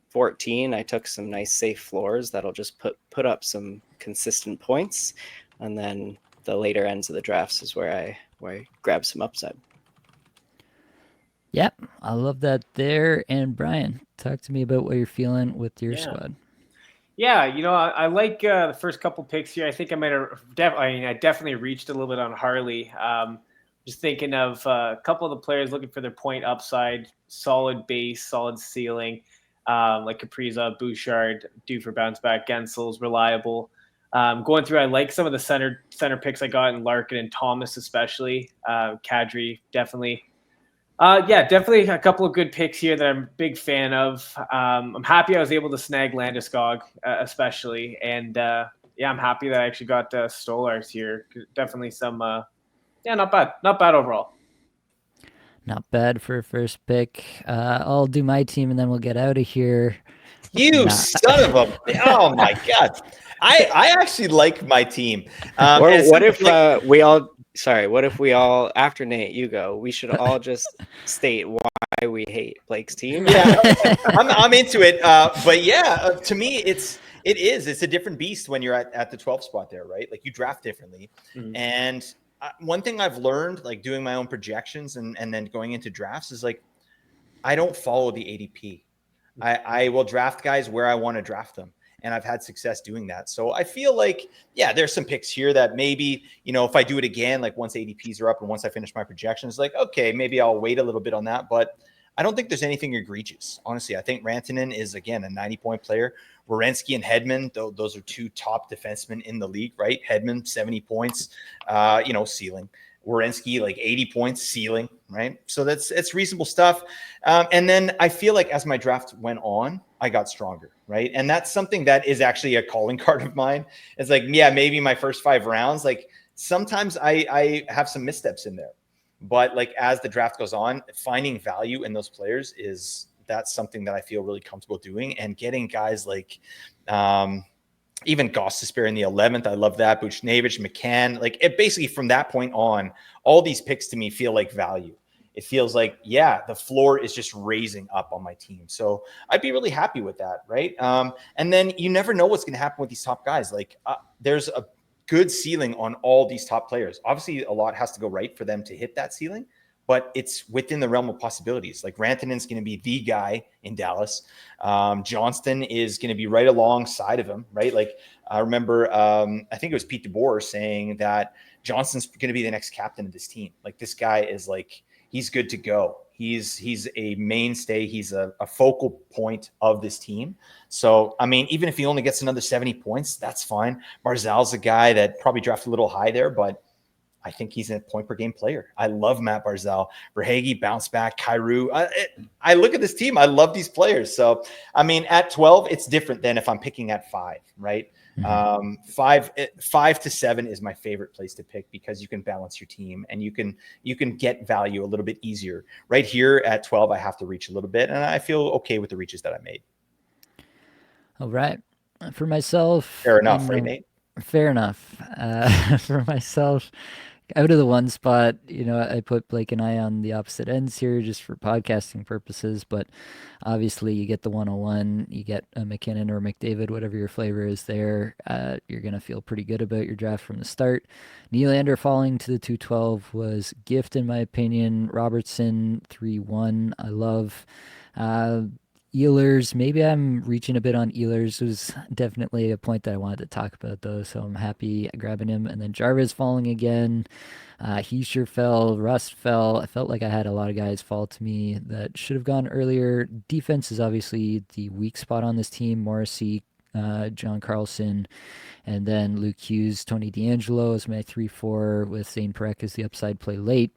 14, I took some nice safe floors that'll just put up some consistent points, and then the later ends of the drafts is where I grab some upside. Yep, I love that there. And Brian, talk to me about what you're feeling with your squad. Yeah, I like the first couple picks here. I think I might have I definitely reached a little bit on Harley. Just thinking of a couple of the players looking for their point upside, solid base, solid ceiling, like Kaprizov, Bouchard, due for bounce back. Gensel's reliable. Going through, I like some of the center picks I got in Larkin and Thomas, especially. Kadri, definitely. Definitely a couple of good picks here that I'm a big fan of. I'm happy I was able to snag Landeskog, especially. And I'm happy that I actually got Stolars here. Definitely some, not bad. Not bad overall. Not bad for a first pick. I'll do my team and then we'll get out of here. You son of a! Oh my god! I actually like my team. What if we all? Sorry, what if we all, after Nate, you go, we should all just state why we hate Blake's team? Yeah, I'm into it. But yeah, to me, it's a different beast when you're at the 12th spot there, right? Like you draft differently. Mm-hmm. And one thing I've learned, like doing my own projections and then going into drafts is like, I don't follow the ADP. I will draft guys where I want to draft them. And I've had success doing that. So I feel like, there's some picks here that maybe, if I do it again, like once ADPs are up and once I finish my projections, like, okay, maybe I'll wait a little bit on that. But I don't think there's anything egregious. Honestly, I think Rantanen is, again, a 90-point player. Werenski and Hedman, those are 2 top defensemen in the league, right? Hedman, 70 points, ceiling. Werenski, like 80 points, ceiling, right? So it's reasonable stuff. And then I feel like as my draft went on, I got stronger, right? And that's something that is actually a calling card of mine. It's like, maybe my first 5 rounds, like sometimes I have some missteps in there. But like as the draft goes on, finding value in those players that's something that I feel really comfortable doing. And getting guys like even Gostisbehere in the 11th, I love that. Buchnevich, McCann, like it basically from that point on, all these picks to me feel like value. It feels like, the floor is just raising up on my team. So I'd be really happy with that, right? And then you never know what's going to happen with these top guys. Like there's good ceiling on all these top players. Obviously, a lot has to go right for them to hit that ceiling, but it's within the realm of possibilities. Like Rantanen's going to be the guy in Dallas. Johnston is going to be right alongside of him, right? Like I remember, I think it was Pete DeBoer saying that Johnston's going to be the next captain of this team. Like this guy is like, he's good to go. He's a mainstay. He's a focal point of this team. So, I mean, even if he only gets another 70 points, that's fine. Barzal's a guy that probably drafted a little high there, but I think he's a point per game player. I love Matt Barzal. Verhaeghe, bounce back, Kyrou. I look at this team. I love these players. So, I mean, at 12, it's different than if I'm picking at 5, right? Mm-hmm. 5 to 7 is my favorite place to pick because you can balance your team and you can get value a little bit easier. Right here at 12, I have to reach a little bit, and I feel okay with the reaches that I made. All right. For myself, fair enough, right, Nate? Fair enough. For myself, out of the one spot, I put Blake and I on the opposite ends here just for podcasting purposes, but obviously you get the 101, you get a McKinnon or McDavid, whatever your flavor is there, you're going to feel pretty good about your draft from the start. Nylander falling to the 212 was gift in my opinion. Robertson 3-1, I love. Ehlers, maybe I'm reaching a bit on Ehlers. It was definitely a point that I wanted to talk about, though, so I'm happy grabbing him. And then Jarvis falling again. He sure fell. Rust fell. I felt like I had a lot of guys fall to me that should have gone earlier. Defense is obviously the weak spot on this team. Morrissey, John Carlson, and then Luke Hughes, Tony DeAngelo is my 3-4 with Zane Perek as the upside play late.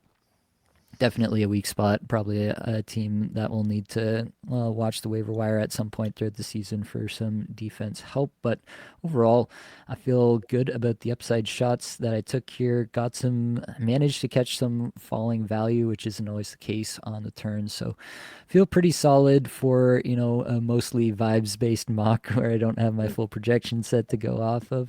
Definitely a weak spot, probably a team that will need to watch the waiver wire at some point throughout the season for some defense help. But overall, I feel good about the upside shots that I took here. Managed to catch some falling value, which isn't always the case on the turn. So feel pretty solid for, a mostly vibes-based mock where I don't have my full projection set to go off of.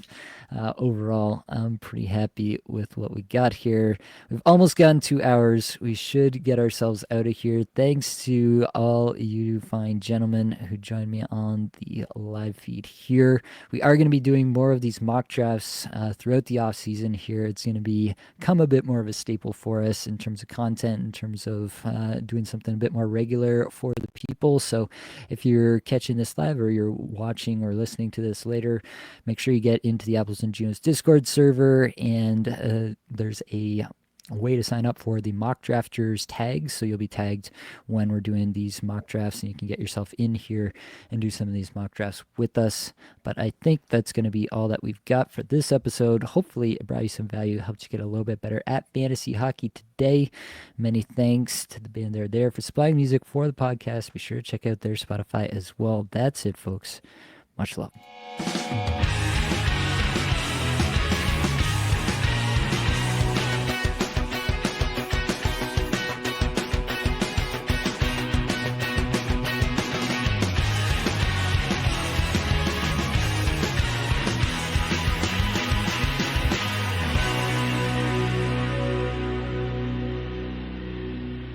Overall, I'm pretty happy with what we got here. We've almost gotten 2 hours. We should get ourselves out of here. Thanks to all you fine gentlemen who joined me on the live feed here. We are going to be doing more of these mock drafts throughout the off season here. It's going to become a bit more of a staple for us in terms of content, in terms of doing something a bit more regular for the people. So if you're catching this live or you're watching or listening to this later, make sure you get into the Apples and Ginos Discord server, and there's a way to sign up for the mock drafters tags, so you'll be tagged when we're doing these mock drafts, and you can get yourself in here and do some of these mock drafts with us. But I think that's going to be all that we've got for this episode. Hopefully it brought you some value, helped you get a little bit better at fantasy hockey today. Many thanks to the band there for supplying music for the podcast. Be sure to check out their Spotify as well. That's it, folks. Much love.